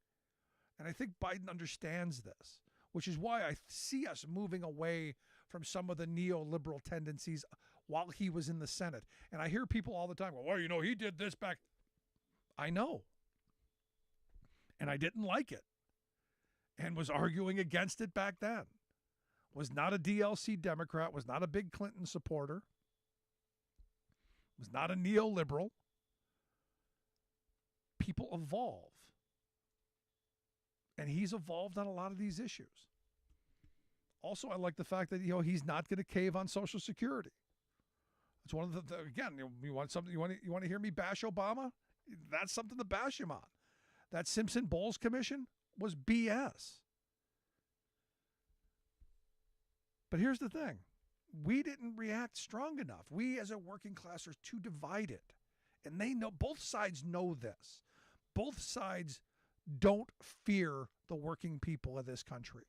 And I think Biden understands this, which is why I see us moving away from some of the neoliberal tendencies while he was in the Senate. And I hear people all the time go, well, he did this back. I know. And I didn't like it and was arguing against it back then. Was not a DLC Democrat, was not a big Clinton supporter, was not a neoliberal. People evolve. And he's evolved on a lot of these issues. Also, I like the fact that, he's not going to cave on Social Security. It's one of the again, you want something, you want to hear me bash Obama? That's something to bash him on. That Simpson-Bowles Commission was BS. But here's the thing. We didn't react strong enough. We as a working class are too divided. And they know, both sides know this. Both sides don't fear the working people of this country.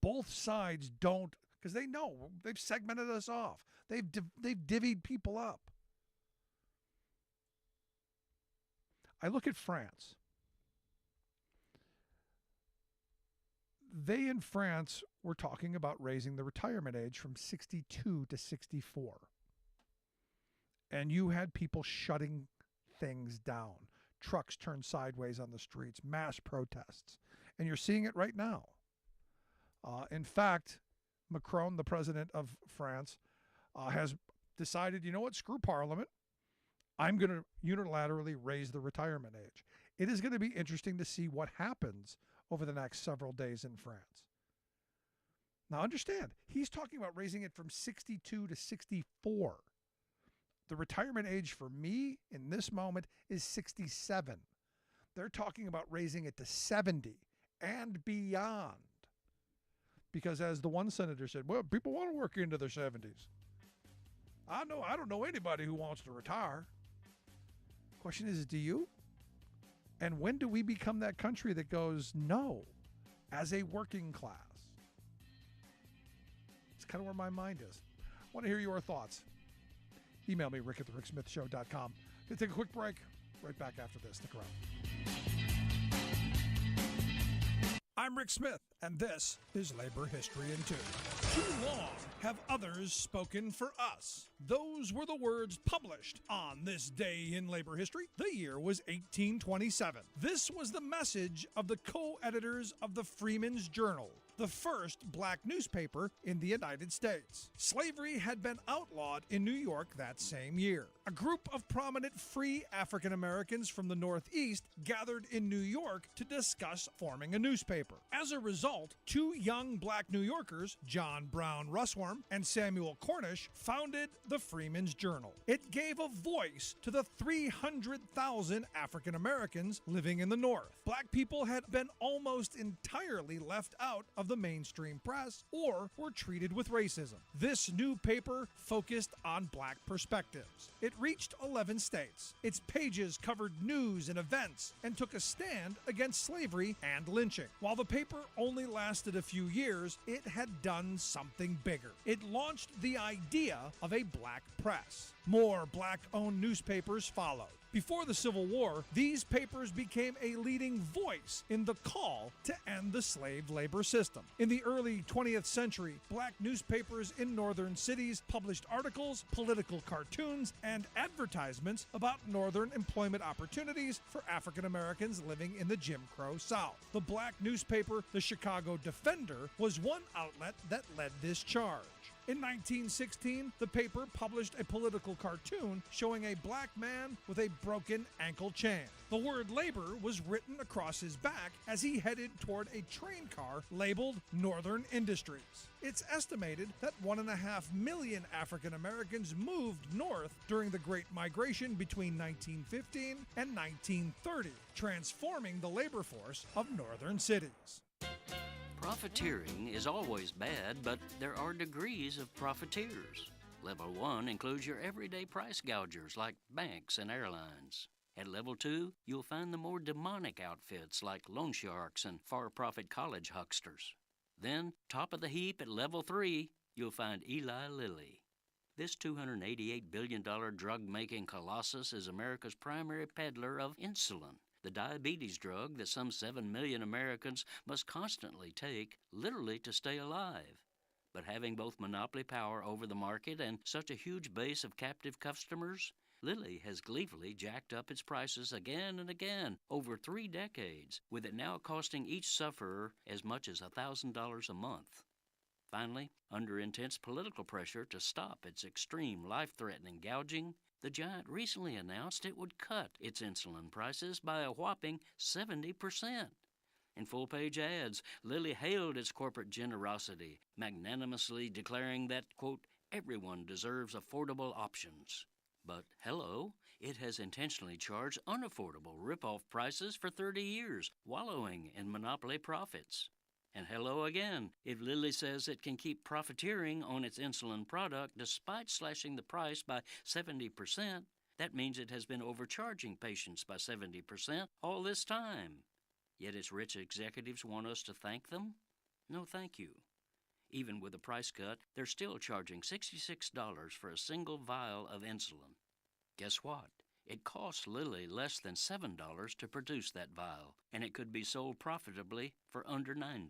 Both sides don't, because they know they've segmented us off. They've divvied people up. I look at France. They in France were talking about raising the retirement age from 62 to 64. And you had people shutting things down. Trucks turned sideways on the streets, mass protests. And you're seeing it right now. In fact, Macron, the president of France, has decided, screw Parliament. I'm going to unilaterally raise the retirement age. It is going to be interesting to see what happens over the next several days in France. Now understand, he's talking about raising it from 62 to 64. The retirement age for me in this moment is 67. They're talking about raising it to 70 and beyond. Because as the one senator said, well, people want to work into their 70s. I don't know anybody who wants to retire. Question is, do you? And when do we become that country that goes, no, as a working class? It's kind of where my mind is. I want to hear your thoughts. Email me, rick@thericksmithshow.com. Going to take a quick break. Right back after this. Stick around. I'm Rick Smith, and this is Labor History in 2. Too long have others spoken for us. Those were the words published on this day in labor history. The year was 1827. This was the message of the co-editors of the Freeman's Journal, the first black newspaper in the United States. Slavery had been outlawed in New York that same year. A group of prominent free African Americans from the Northeast gathered in New York to discuss forming a newspaper. As a result, two young black New Yorkers, John Brown Russwurm Farm and Samuel Cornish founded the Freeman's Journal. It gave a voice to the 300,000 African Americans living in the North. Black people had been almost entirely left out of the mainstream press or were treated with racism. This new paper focused on black perspectives. It reached 11 states. Its pages covered news and events and took a stand against slavery and lynching. While the paper only lasted a few years, it had done something bigger. It launched the idea of a black press. More black-owned newspapers followed. Before the Civil War, these papers became a leading voice in the call to end the slave labor system. In the early 20th century, black newspapers in northern cities published articles, political cartoons, and advertisements about northern employment opportunities for African Americans living in the Jim Crow South. The black newspaper, the Chicago Defender, was one outlet that led this charge. In 1916, the paper published a political cartoon showing a black man with a broken ankle chain. The word labor was written across his back as he headed toward a train car labeled Northern Industries. It's estimated that 1.5 million African Americans moved north during the Great Migration between 1915 and 1930, transforming the labor force of northern cities. Profiteering is always bad, but there are degrees of profiteers. Level 1 includes your everyday price gougers like banks and airlines. At level 2, you'll find the more demonic outfits like loan sharks and for-profit college hucksters. Then, top of the heap at level 3, you'll find Eli Lilly. This $288 billion drug-making colossus is America's primary peddler of insulin, the diabetes drug that some 7 million Americans must constantly take, literally to stay alive. But having both monopoly power over the market and such a huge base of captive customers, Lilly has gleefully jacked up its prices again and again over 3 decades, with it now costing each sufferer as much as $1,000 a month. Finally, under intense political pressure to stop its extreme life-threatening gouging, the giant recently announced it would cut its insulin prices by a whopping 70%. In full-page ads, Lilly hailed its corporate generosity, magnanimously declaring that, quote, everyone deserves affordable options. But, hello, it has intentionally charged unaffordable rip-off prices for 30 years, wallowing in monopoly profits. And hello again, if Lilly says it can keep profiteering on its insulin product despite slashing the price by 70%, that means it has been overcharging patients by 70% all this time. Yet its rich executives want us to thank them? No, thank you. Even with a price cut, they're still charging $66 for a single vial of insulin. Guess what? It costs Lilly less than $7 to produce that vial, and it could be sold profitably for under $9.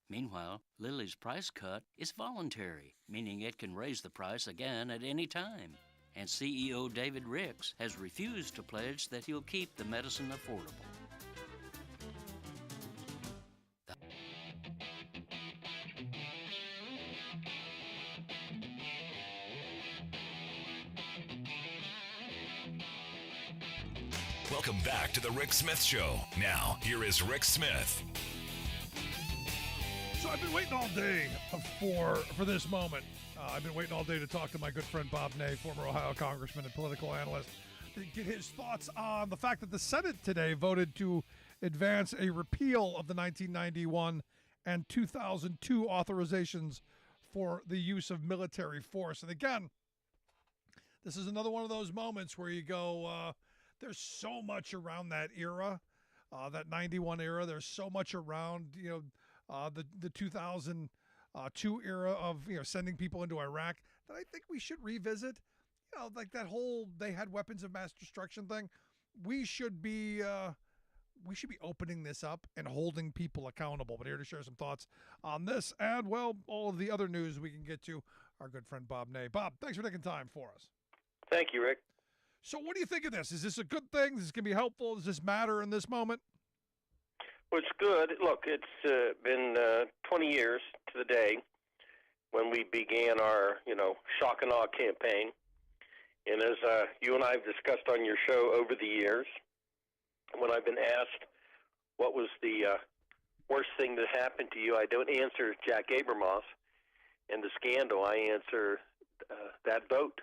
Meanwhile, Lilly's price cut is voluntary, meaning it can raise the price again at any time. And CEO David Ricks has refused to pledge that he'll keep the medicine affordable. Welcome back to the Rick Smith Show. Now, here is Rick Smith. So I've been waiting all day for this moment. I've been waiting all day to talk to my good friend Bob Ney, former Ohio congressman and political analyst, to get his thoughts on the fact that the Senate today voted to advance a repeal of the 1991 and 2002 authorizations for the use of military force. And again, this is another one of those moments where you go, there's so much around that era, that 91 era. There's so much around, the 2002 era of, sending people into Iraq that I think we should revisit. Like that whole they had weapons of mass destruction thing. We should be opening this up and holding people accountable. But here to share some thoughts on this and, well, all of the other news we can get to, our good friend Bob Ney. Bob, thanks for taking time for us. Thank you, Rick. So what do you think of this? Is this a good thing? Is this going to be helpful? Does this matter in this moment? Well, it's good. Look, it's been 20 years to the day when we began our, shock and awe campaign. And as you and I have discussed on your show over the years, when I've been asked what was the worst thing that happened to you, I don't answer Jack Abramoff. and the scandal, I answer that vote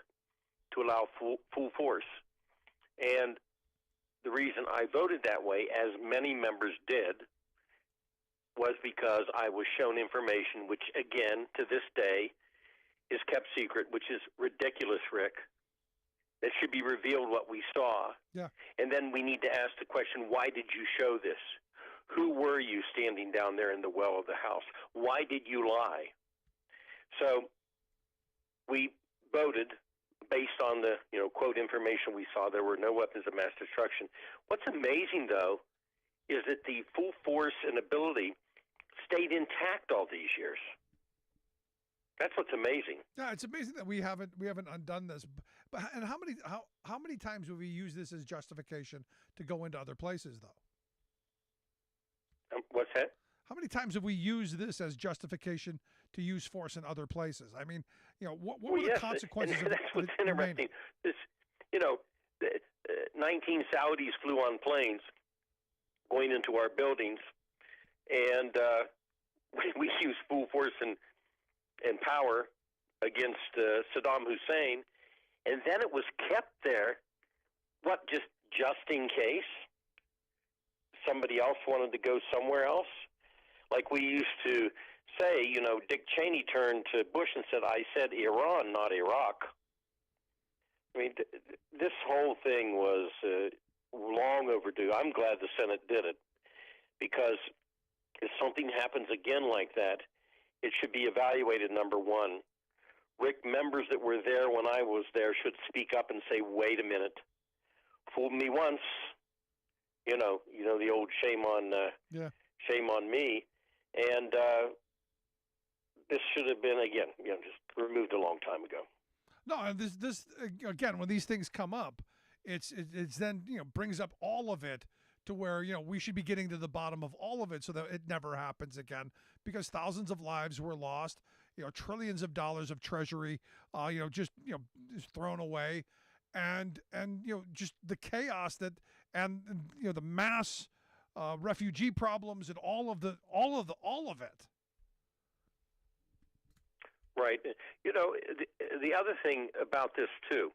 to allow full force. And the reason I voted that way, as many members did, was because I was shown information which, again, to this day, is kept secret, which is ridiculous, Rick. It should be revealed what we saw. Yeah. And then we need to ask the question, why did you show this? Who were you standing down there in the well of the house? Why did you lie? So we voted based on the, quote, information we saw. There were no weapons of mass destruction. What's amazing, though, is that the full force and ability stayed intact all these years. That's what's amazing. Yeah, it's amazing that we haven't undone this. But and how many times have we used this as justification to go into other places, though? What's that? How many times have we used this as justification to use force in other places? I mean, what were the consequences? And that's what's interesting. This, 19 Saudis flew on planes going into our buildings, and we used full force and power against Saddam Hussein, and then it was kept there. What, just in case somebody else wanted to go somewhere else? Like we used to say, Dick Cheney turned to Bush and said, I said Iran, not Iraq. I mean, this whole thing was long overdue. I'm glad the Senate did it, because if something happens again like that, it should be evaluated, number one. Rick, members that were there when I was there should speak up and say, wait a minute, fooled me once. The old shame on me. And this should have been, again, just removed a long time ago. No, and this again, when these things come up, it's then brings up all of it to where we should be getting to the bottom of all of it so that it never happens again, because thousands of lives were lost, trillions of dollars of treasury, just thrown away, and just the chaos that and the mass refugee problems and all of it. Right. The other thing about this, too,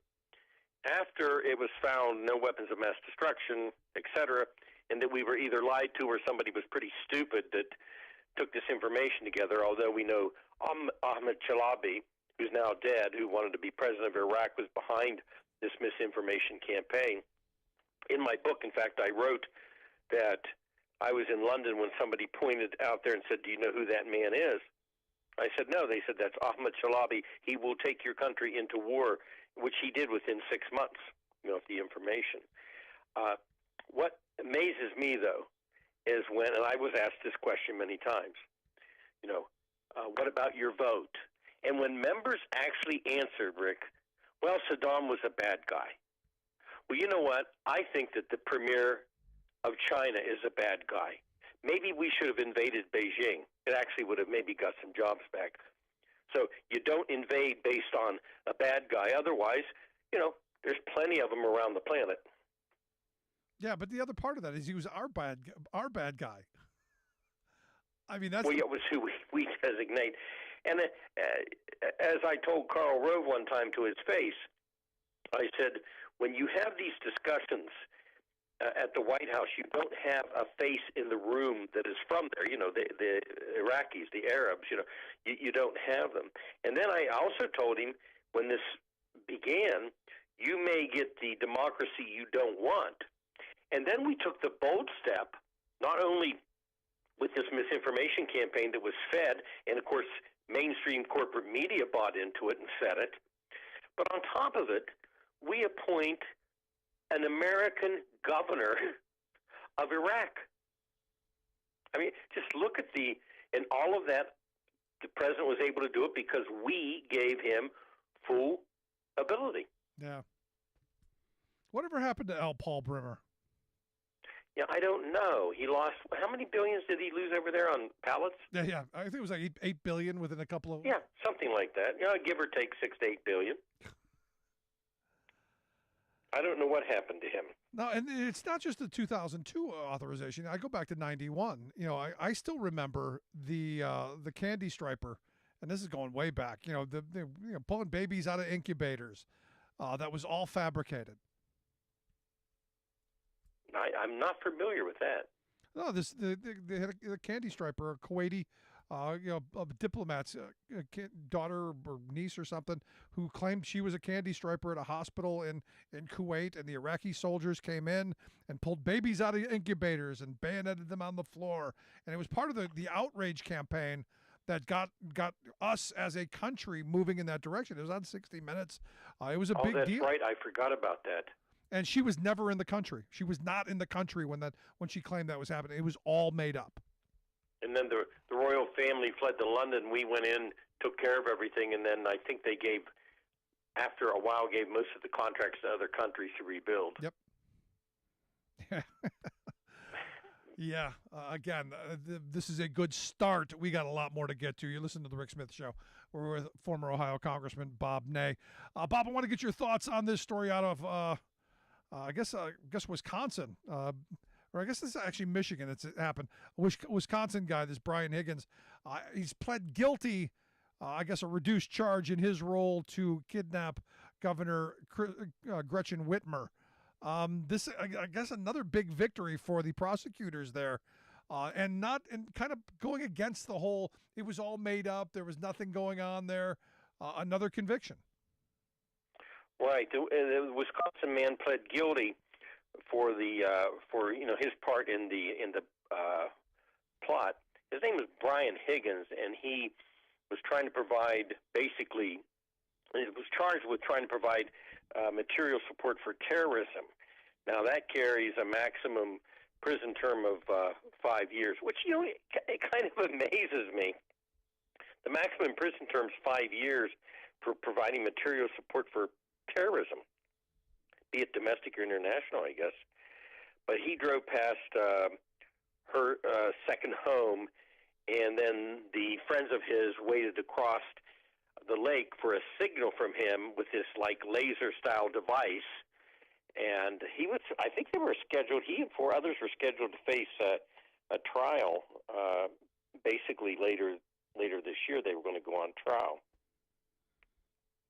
after it was found no weapons of mass destruction, et cetera, and that we were either lied to or somebody was pretty stupid that took this information together, although we know Ahmed Chalabi, who's now dead, who wanted to be president of Iraq, was behind this misinformation campaign. In my book, in fact, I wrote that I was in London when somebody pointed out there and said, do you know who that man is? I said, no. They said, that's Ahmed Chalabi. He will take your country into war, which he did within 6 months, of the information. What amazes me, though, is when, and I was asked this question many times, what about your vote? And when members actually answered, Rick, well, Saddam was a bad guy. Well, you know what? I think that the premier of China is a bad guy. Maybe we should have invaded Beijing. It actually would have maybe got some jobs back. So you don't invade based on a bad guy. Otherwise, there's plenty of them around the planet. Yeah, but the other part of that is he was our bad guy. I mean, that's it was who we designate. And as I told Karl Rove one time to his face, I said, when you have these discussions at the White House, you don't have a face in the room that is from there. The Iraqis, the Arabs, you don't have them. And then I also told him, when this began, you may get the democracy you don't want. And then we took the bold step, not only with this misinformation campaign that was fed, and of course mainstream corporate media bought into it and fed it, but on top of it, we appoint an American governor of Iraq. I mean, just look at and all of that, the president was able to do it because we gave him full ability. Yeah. Whatever happened to L. Paul Brimmer? Yeah, I don't know. He lost, how many billions did he lose over there on pallets? Yeah. I think it was like $8 billion within a couple of... Yeah, something like that. Give or take $6 to $8 billion. I don't know what happened to him. No, and it's not just the 2002 authorization. I go back to 91. I still remember the candy striper and this is going way back. The pulling babies out of incubators. That was all fabricated. I'm not familiar with that. No, they had a candy striper, a Kuwaiti, a diplomat's daughter or niece or something, who claimed she was a candy striper at a hospital in Kuwait, and the Iraqi soldiers came in and pulled babies out of incubators and bayoneted them on the floor, and it was part of the outrage campaign that got us as a country moving in that direction. It was on 60 Minutes. It was a big deal. Oh, that's right. I forgot about that. And she was never in the country. She was not in the country when she claimed that was happening. It was all made up. And then the royal family fled to London. We went in, took care of everything, and then I think they after a while, gave most of the contracts to other countries to rebuild. Yep. Yeah. Again, this is a good start. We got a lot more to get to. You listen to the Rick Smith Show. We're with former Ohio Congressman Bob Ney. Bob, I want to get your thoughts on this story out of I guess Wisconsin, or I guess this is actually Michigan. It happened. Wisconsin guy, this Brian Higgins, he's pled guilty, I guess a reduced charge in his role to kidnap Governor Gretchen Whitmer. This, I guess, another big victory for the prosecutors there, and kind of going against the whole. It was all made up. There was nothing going on there. Another conviction. Right. The Wisconsin man pled guilty for his part in the plot. His name is Brian Higgins, and he was trying to provide was charged with trying to provide material support for terrorism. Now that carries a maximum prison term of 5 years, which it kind of amazes me. The maximum prison term is 5 years for providing material support for terrorism, be it domestic or international, I guess. But he drove past her second home, and then the friends of his waited across the lake for a signal from him with this laser-style device. And I think they were scheduled. He and 4 others were scheduled to face a trial. Basically, later this year, they were going to go on trial.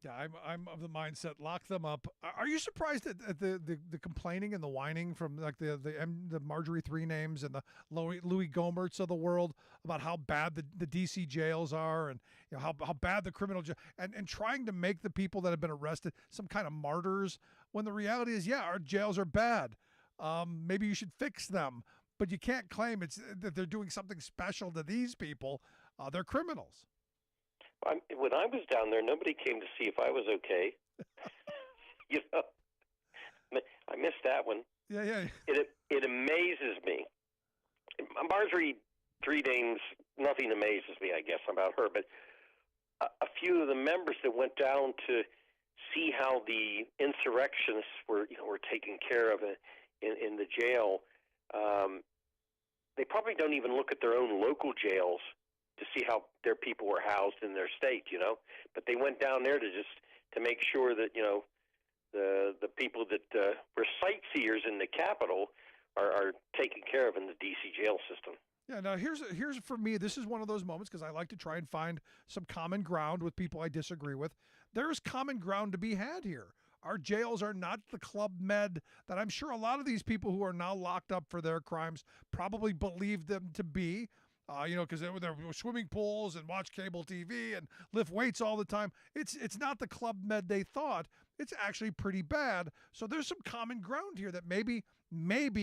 Yeah, I'm of the mindset, lock them up. Are you surprised at the complaining and the whining from the Marjorie Three Names and the Louis Gohmerts of the world about how bad the DC jails are, and how bad the criminal and trying to make the people that have been arrested some kind of martyrs, when the reality is, yeah, our jails are bad. Maybe you should fix them, but you can't claim that they're doing something special to these people. They're criminals. When I was down there, nobody came to see if I was okay. I missed that one. Yeah. It amazes me. Marjorie Three Names, nothing amazes me, I guess, about her. But a few of the members that went down to see how the insurrectionists were taken care of in the jail, they probably don't even look at their own local jails to see how their people were housed in their state, But they went down there to make sure that, the people that were sightseers in the Capitol are taken care of in the D.C. jail system. Yeah, now here's for me, this is one of those moments, because I like to try and find some common ground with people I disagree with. There's common ground to be had here. Our jails are not the Club Med that I'm sure a lot of these people who are now locked up for their crimes probably believed them to be. Because there were swimming pools and watch cable TV and lift weights all the time. It's not the Club Med they thought. It's actually pretty bad. So there's some common ground here that maybe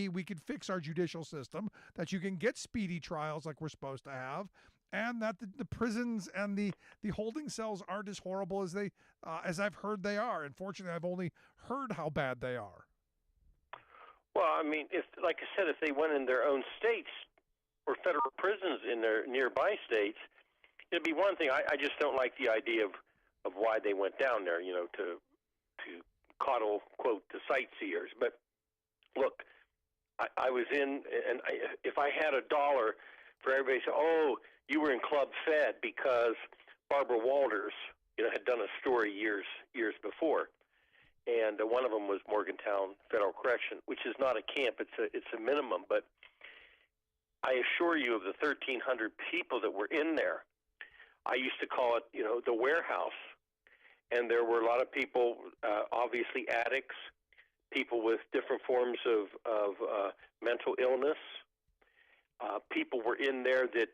we could fix our judicial system, that you can get speedy trials like we're supposed to have, and that the prisons and the holding cells aren't as horrible as I've heard they are. Unfortunately, I've only heard how bad they are. Well, I mean, like I said, if they went in their own states or federal prisons in their nearby states, it'd be one thing. I just don't like the idea of why they went down there, to coddle, quote, the sightseers. But look, I was in, and if I had $1 for everybody to say, oh, you were in Club Fed because Barbara Walters, had done a story years before, and one of them was Morgantown Federal Correction, which is not a camp; it's a minimum, but I assure you, of the 1,300 people that were in there, I used to call it, the warehouse. And there were a lot of people, obviously addicts, people with different forms of mental illness. People were in there that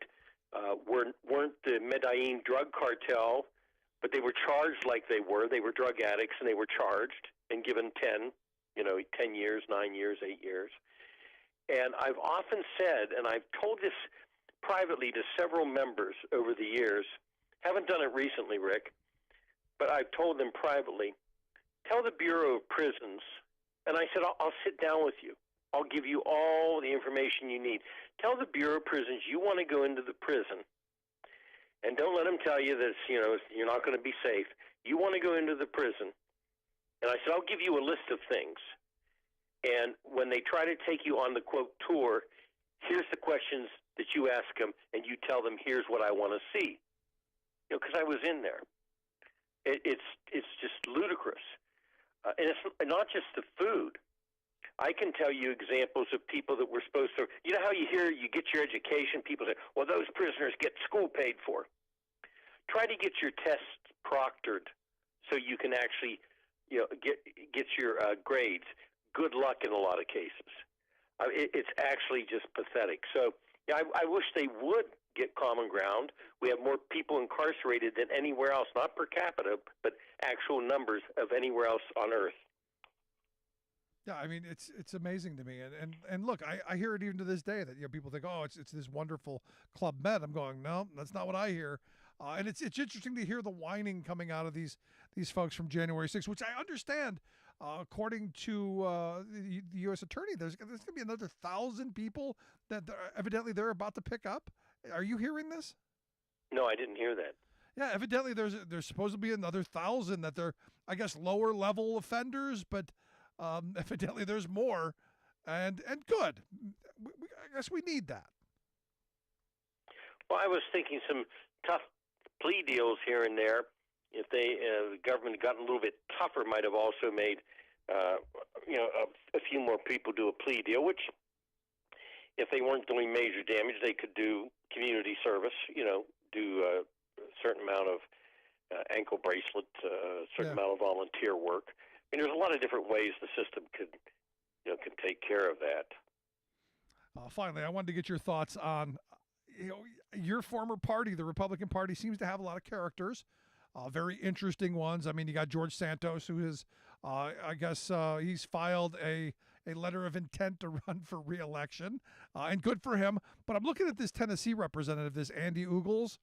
weren't the Medellin drug cartel, but they were charged like they were. They were drug addicts, and they were charged and given 10 years, 9 years, 8 years. And I've often said, and I've told this privately to several members over the years, haven't done it recently, Rick, but I've told them privately, tell the Bureau of Prisons, and I said, I'll sit down with you. I'll give you all the information you need. Tell the Bureau of Prisons you want to go into the prison, and don't let them tell you that you're not going to be safe. You want to go into the prison. And I said, I'll give you a list of things. And when they try to take you on the, quote, tour, here's the questions that you ask them, and you tell them, here's what I want to see. Because I was in there. It's just ludicrous. And it's not just the food. I can tell you examples of people that were supposed to, how you get your education, people say, well, those prisoners get school paid for. Try to get your tests proctored so you can actually, get your grades. Good luck in a lot of cases. It's actually just pathetic. So I wish they would get common ground. We have more people incarcerated than anywhere else, not per capita, but actual numbers of anywhere else on Earth. Yeah, I mean, it's amazing to me, and look, I hear it even to this day that people think, oh, it's this wonderful Club Med. I'm going, no, that's not what I hear, and it's interesting to hear the whining coming out of these folks from January 6th, which I understand. According to the U.S. Attorney, there's going to be another 1,000 people that evidently they're about to pick up. Are you hearing this? No, I didn't hear that. Yeah, evidently there's supposed to be another 1,000 that they're, I guess, lower level offenders, but evidently there's more, and good. I guess we need that. Well, I was thinking some tough plea deals here and there. If the government had gotten a little bit tougher, might have also made a few more people do a plea deal. Which, if they weren't doing major damage, they could do community service. Do a certain amount of ankle bracelet, a certain amount of volunteer work. I mean, there's a lot of different ways the system could take care of that. Finally, I wanted to get your thoughts on your former party. The Republican Party seems to have a lot of characters, very interesting ones. I mean, you got George Santos, who is, I guess, he's filed a letter of intent to run for re-election, and good for him. But I'm looking at this Tennessee representative, this Andy Ugles,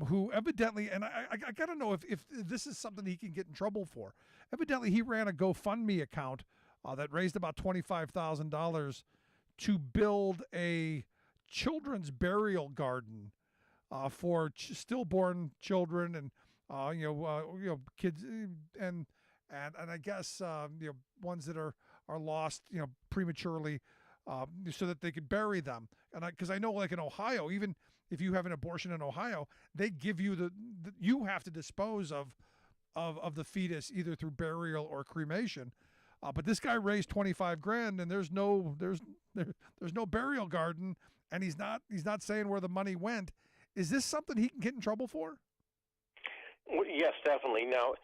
who evidently, and I got to know if this is something he can get in trouble for. Evidently, he ran a GoFundMe account that raised about $25,000 to build a children's burial garden for stillborn children and kids and I guess ones that are lost prematurely, so that they could bury them. And because I know, like in Ohio, even if you have an abortion in Ohio, they give you you have to dispose of the fetus either through burial or cremation. But this guy raised $25,000, and there's no burial garden, and he's not saying where the money went. Is this something he can get in trouble for? Well, yes, definitely. Now,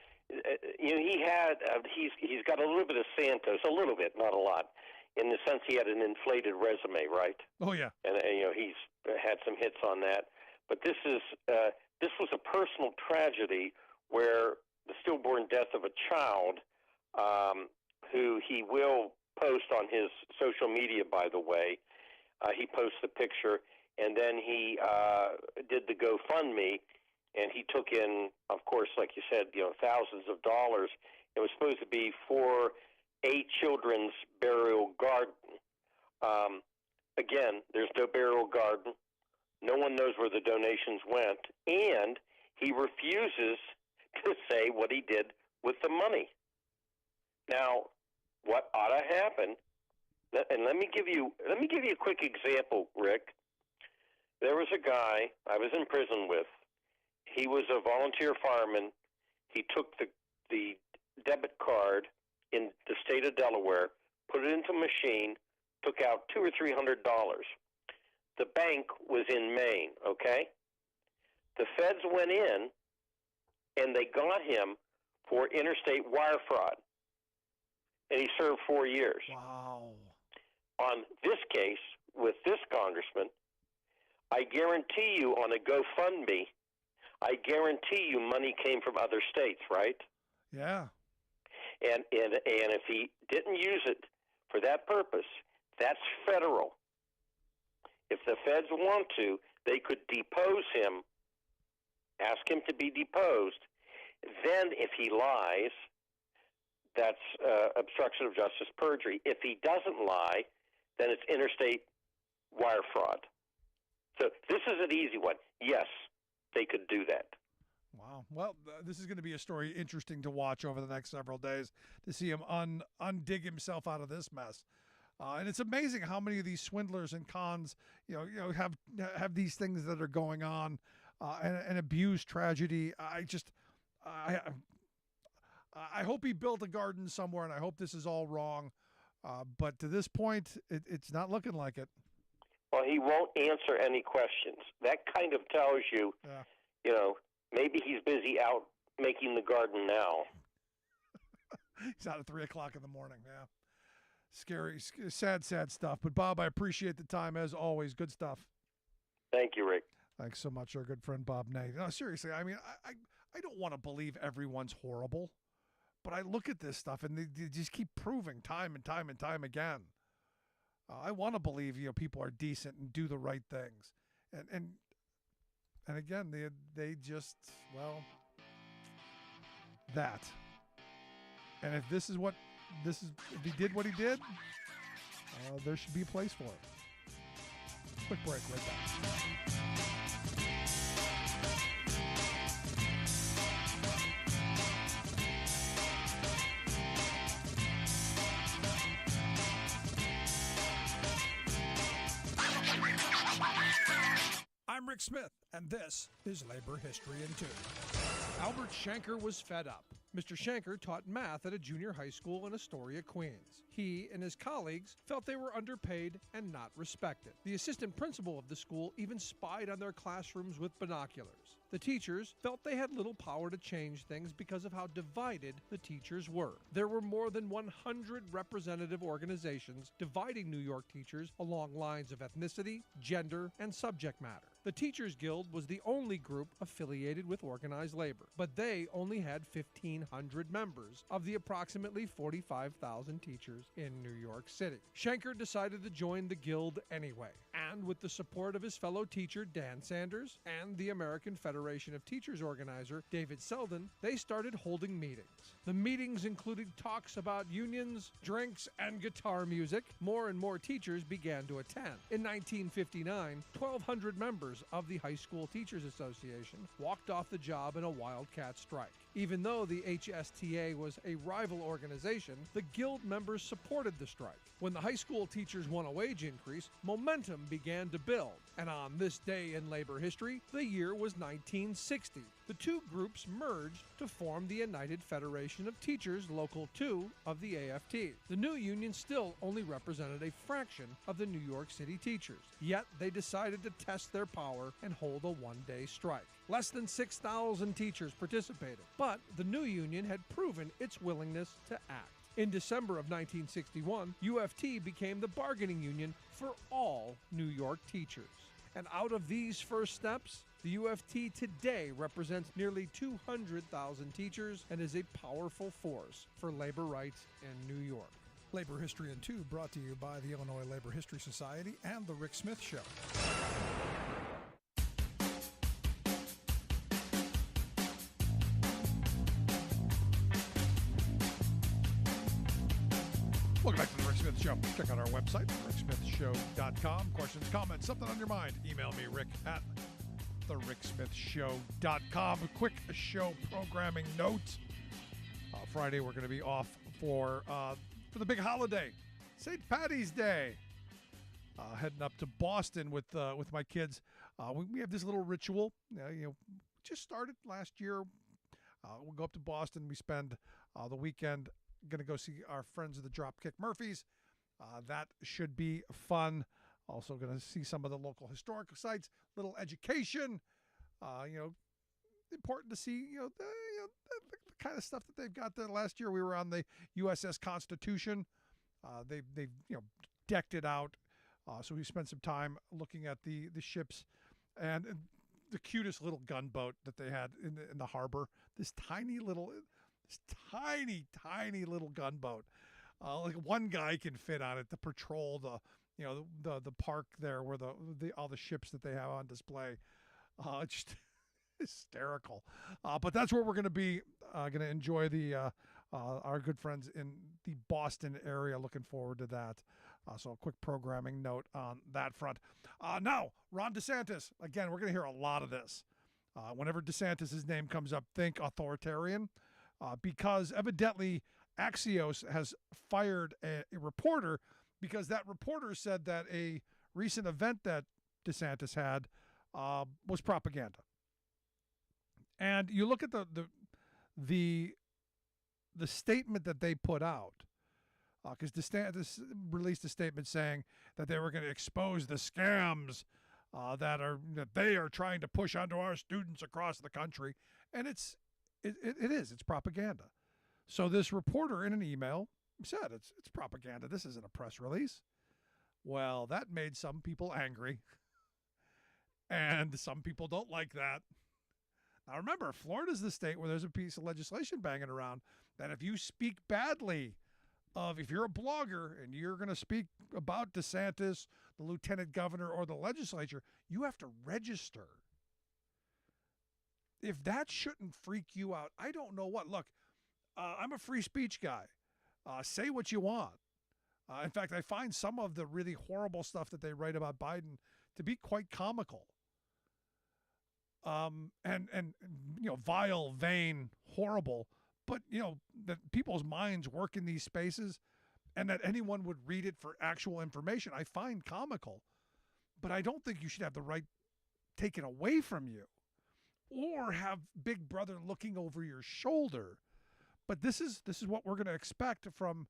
he's got a little bit of Santos, a little bit, not a lot, in the sense he had an inflated resume, right? Oh yeah, and he's had some hits on that. But this was a personal tragedy where the stillborn death of a child, who he will post on his social media, by the way. He posts the picture, and then he did the GoFundMe, and he took in, of course, like you said, thousands of dollars. It was supposed to be for a children's burial garden. Again, there's no burial garden. No one knows where the donations went, and he refuses to say what he did with the money. Now, what ought to happen? And let me give you a quick example, Rick. There was a guy I was in prison with. He was a volunteer fireman. He took the debit card in the state of Delaware, put it into a machine, took out $200 or $300. The bank was in Maine. Okay. The feds went in and they got him for interstate wire fraud, and he served 4 years. Wow. On this case, with this congressman, I guarantee you on a GoFundMe, I guarantee you money came from other states, right? Yeah. And if he didn't use it for that purpose, that's federal. If the feds want to, they could depose him, ask him to be deposed. Then if he lies, that's obstruction of justice, perjury. If he doesn't lie, then it's interstate wire fraud. So this is an easy one. Yes, they could do that. Wow. Well, this is going to be a story interesting to watch over the next several days to see him undig himself out of this mess. And it's amazing how many of these swindlers and cons, have these things that are going on, and abuse tragedy. I hope he built a garden somewhere, and I hope this is all wrong. But to this point, it's not looking like it. Well, he won't answer any questions. That kind of tells you, maybe he's busy out making the garden now. He's out at 3 o'clock in the morning. Yeah. Scary, sad stuff. But, Bob, I appreciate the time as always. Good stuff. Thank you, Rick. Thanks so much, our good friend Bob Nate. No, seriously, I mean, I don't want to believe everyone's horrible, but I look at this stuff and they just keep proving time and time and time again. I want to believe, people are decent and do the right things. And again, they just, that. And if if he did what he did, there should be a place for it. Quick break, right back. I'm Rick Smith, and this is Labor History in 2. Albert Shanker was fed up. Mr. Shanker taught math at a junior high school in Astoria, Queens. He and his colleagues felt they were underpaid and not respected. The assistant principal of the school even spied on their classrooms with binoculars. The teachers felt they had little power to change things because of how divided the teachers were. There were more than 100 representative organizations dividing New York teachers along lines of ethnicity, gender, and subject matter. The Teachers Guild was the only group affiliated with organized labor, but they only had 1,500 members of the approximately 45,000 teachers in New York City. Shanker decided to join the Guild anyway, and with the support of his fellow teacher Dan Sanders and the American Federation of Teachers organizer David Selden, they started holding meetings. The meetings included talks about unions, drinks, and guitar music. More and more teachers began to attend. In 1959, 1,200 members of the High School Teachers Association walked off the job in a wildcat strike. Even though the HSTA was a rival organization, the Guild members supported the strike. When the high school teachers won a wage increase, momentum began to build. And on this day in labor history, the year was 1960. The two groups merged to form the United Federation of Teachers Local 2 of the AFT. The new union still only represented a fraction of the New York City teachers, yet they decided to test their power and hold a one-day strike. Less than 6,000 teachers participated, but the new union had proven its willingness to act. In December of 1961, UFT became the bargaining union for all New York teachers. And out of these first steps, the UFT today represents nearly 200,000 teachers and is a powerful force for labor rights in New York. Labor History in 2 brought to you by the Illinois Labor History Society and The Rick Smith Show. Welcome back to The Rick Smith Show. Check out our website, ricksmithshow.com. Questions, comments, something on your mind, email me, Rick, at thericksmithshow.com. A quick show programming note. Friday, we're going to be off for the big holiday, St. Patty's Day. Heading up to Boston with my kids. We have this little ritual. Just started last year. We'll go up to Boston. We spend the weekend. Going to go see our friends of the Dropkick Murphys. That should be fun. Also going to see some of the local historical sites, little education. Important to see, the kind of stuff that they've got there. Last year we were on the USS Constitution. They've decked it out. So we spent some time looking at the ships and the cutest little gunboat that they had in the harbor. This tiny little gunboat. Like one guy can fit on it to patrol the park there where all the ships that they have on display. Just hysterical. But that's where we're going to be. Going to enjoy our good friends in the Boston area. Looking forward to that. So a quick programming note on that front. Now, Ron DeSantis. Again, we're going to hear a lot of this. Whenever DeSantis' name comes up, think authoritarian. Because evidently Axios has fired a reporter because that reporter said that a recent event that DeSantis had was propaganda. And you look at the statement that they put out, because DeSantis released a statement saying that they were going to expose the scams that they are trying to push onto our students across the country, and it is propaganda. So this reporter in an email said it's propaganda. This isn't a press release. Well, that made some people angry, and some people don't like that. Now remember, Florida's the state where there's a piece of legislation banging around that if you speak badly if you're a blogger and you're going to speak about DeSantis, the lieutenant governor, or the legislature, you have to register. If that shouldn't freak you out, I don't know what. Look, I'm a free speech guy. Say what you want. In fact, I find some of the really horrible stuff that they write about Biden to be quite comical. And vile, vain, horrible. But, that people's minds work in these spaces and that anyone would read it for actual information, I find comical. But I don't think you should have the right taken away from you or have Big Brother looking over your shoulder. But this is what we're going to expect from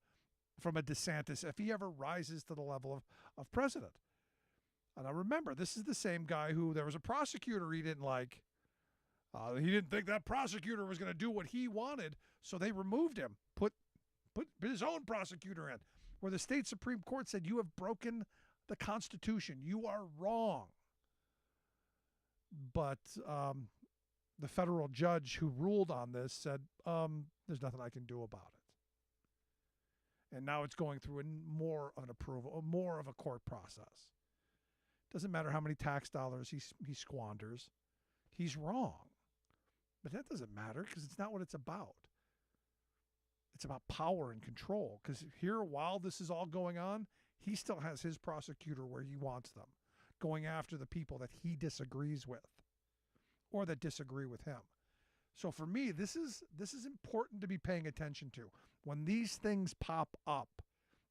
a DeSantis if he ever rises to the level of president. And I remember, this is the same guy who there was a prosecutor he didn't like. He didn't think that prosecutor was going to do what he wanted, so they removed him, put his own prosecutor in, where the state Supreme Court said, you have broken the Constitution. You are wrong. But the federal judge who ruled on this said, there's nothing I can do about it. And now it's going through more of an approval, more of a court process. Doesn't matter how many tax dollars he squanders. He's wrong. But that doesn't matter because it's not what it's about. It's about power and control. Because here, while this is all going on, he still has his prosecutor where he wants them, going after the people that he disagrees with or that disagree with him. So for me, this is important to be paying attention to. When these things pop up,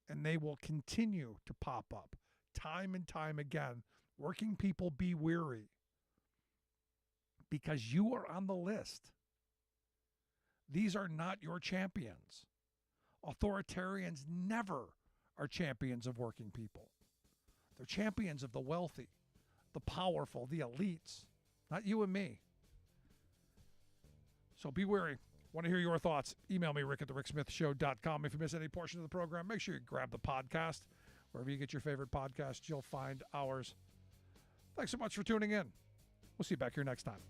and they will continue to pop up time and time again, working people be weary. Because you are on the list. These are not your champions. Authoritarians never are champions of working people. They're champions of the wealthy, the powerful, the elites, not you and me. So be wary. Want to hear your thoughts? Email me, rick@thericksmithshow.com. If you miss any portion of the program, make sure you grab the podcast. Wherever you get your favorite podcast, you'll find ours. Thanks so much for tuning in. We'll see you back here next time.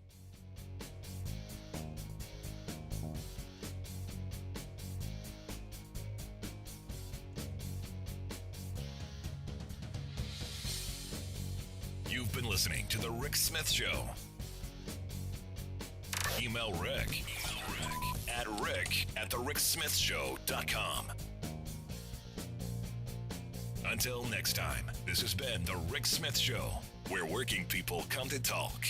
You've been listening to The Rick Smith Show. Email Rick at rick@thericksmithshow.com. Until next time, this has been The Rick Smith Show, where working people come to talk.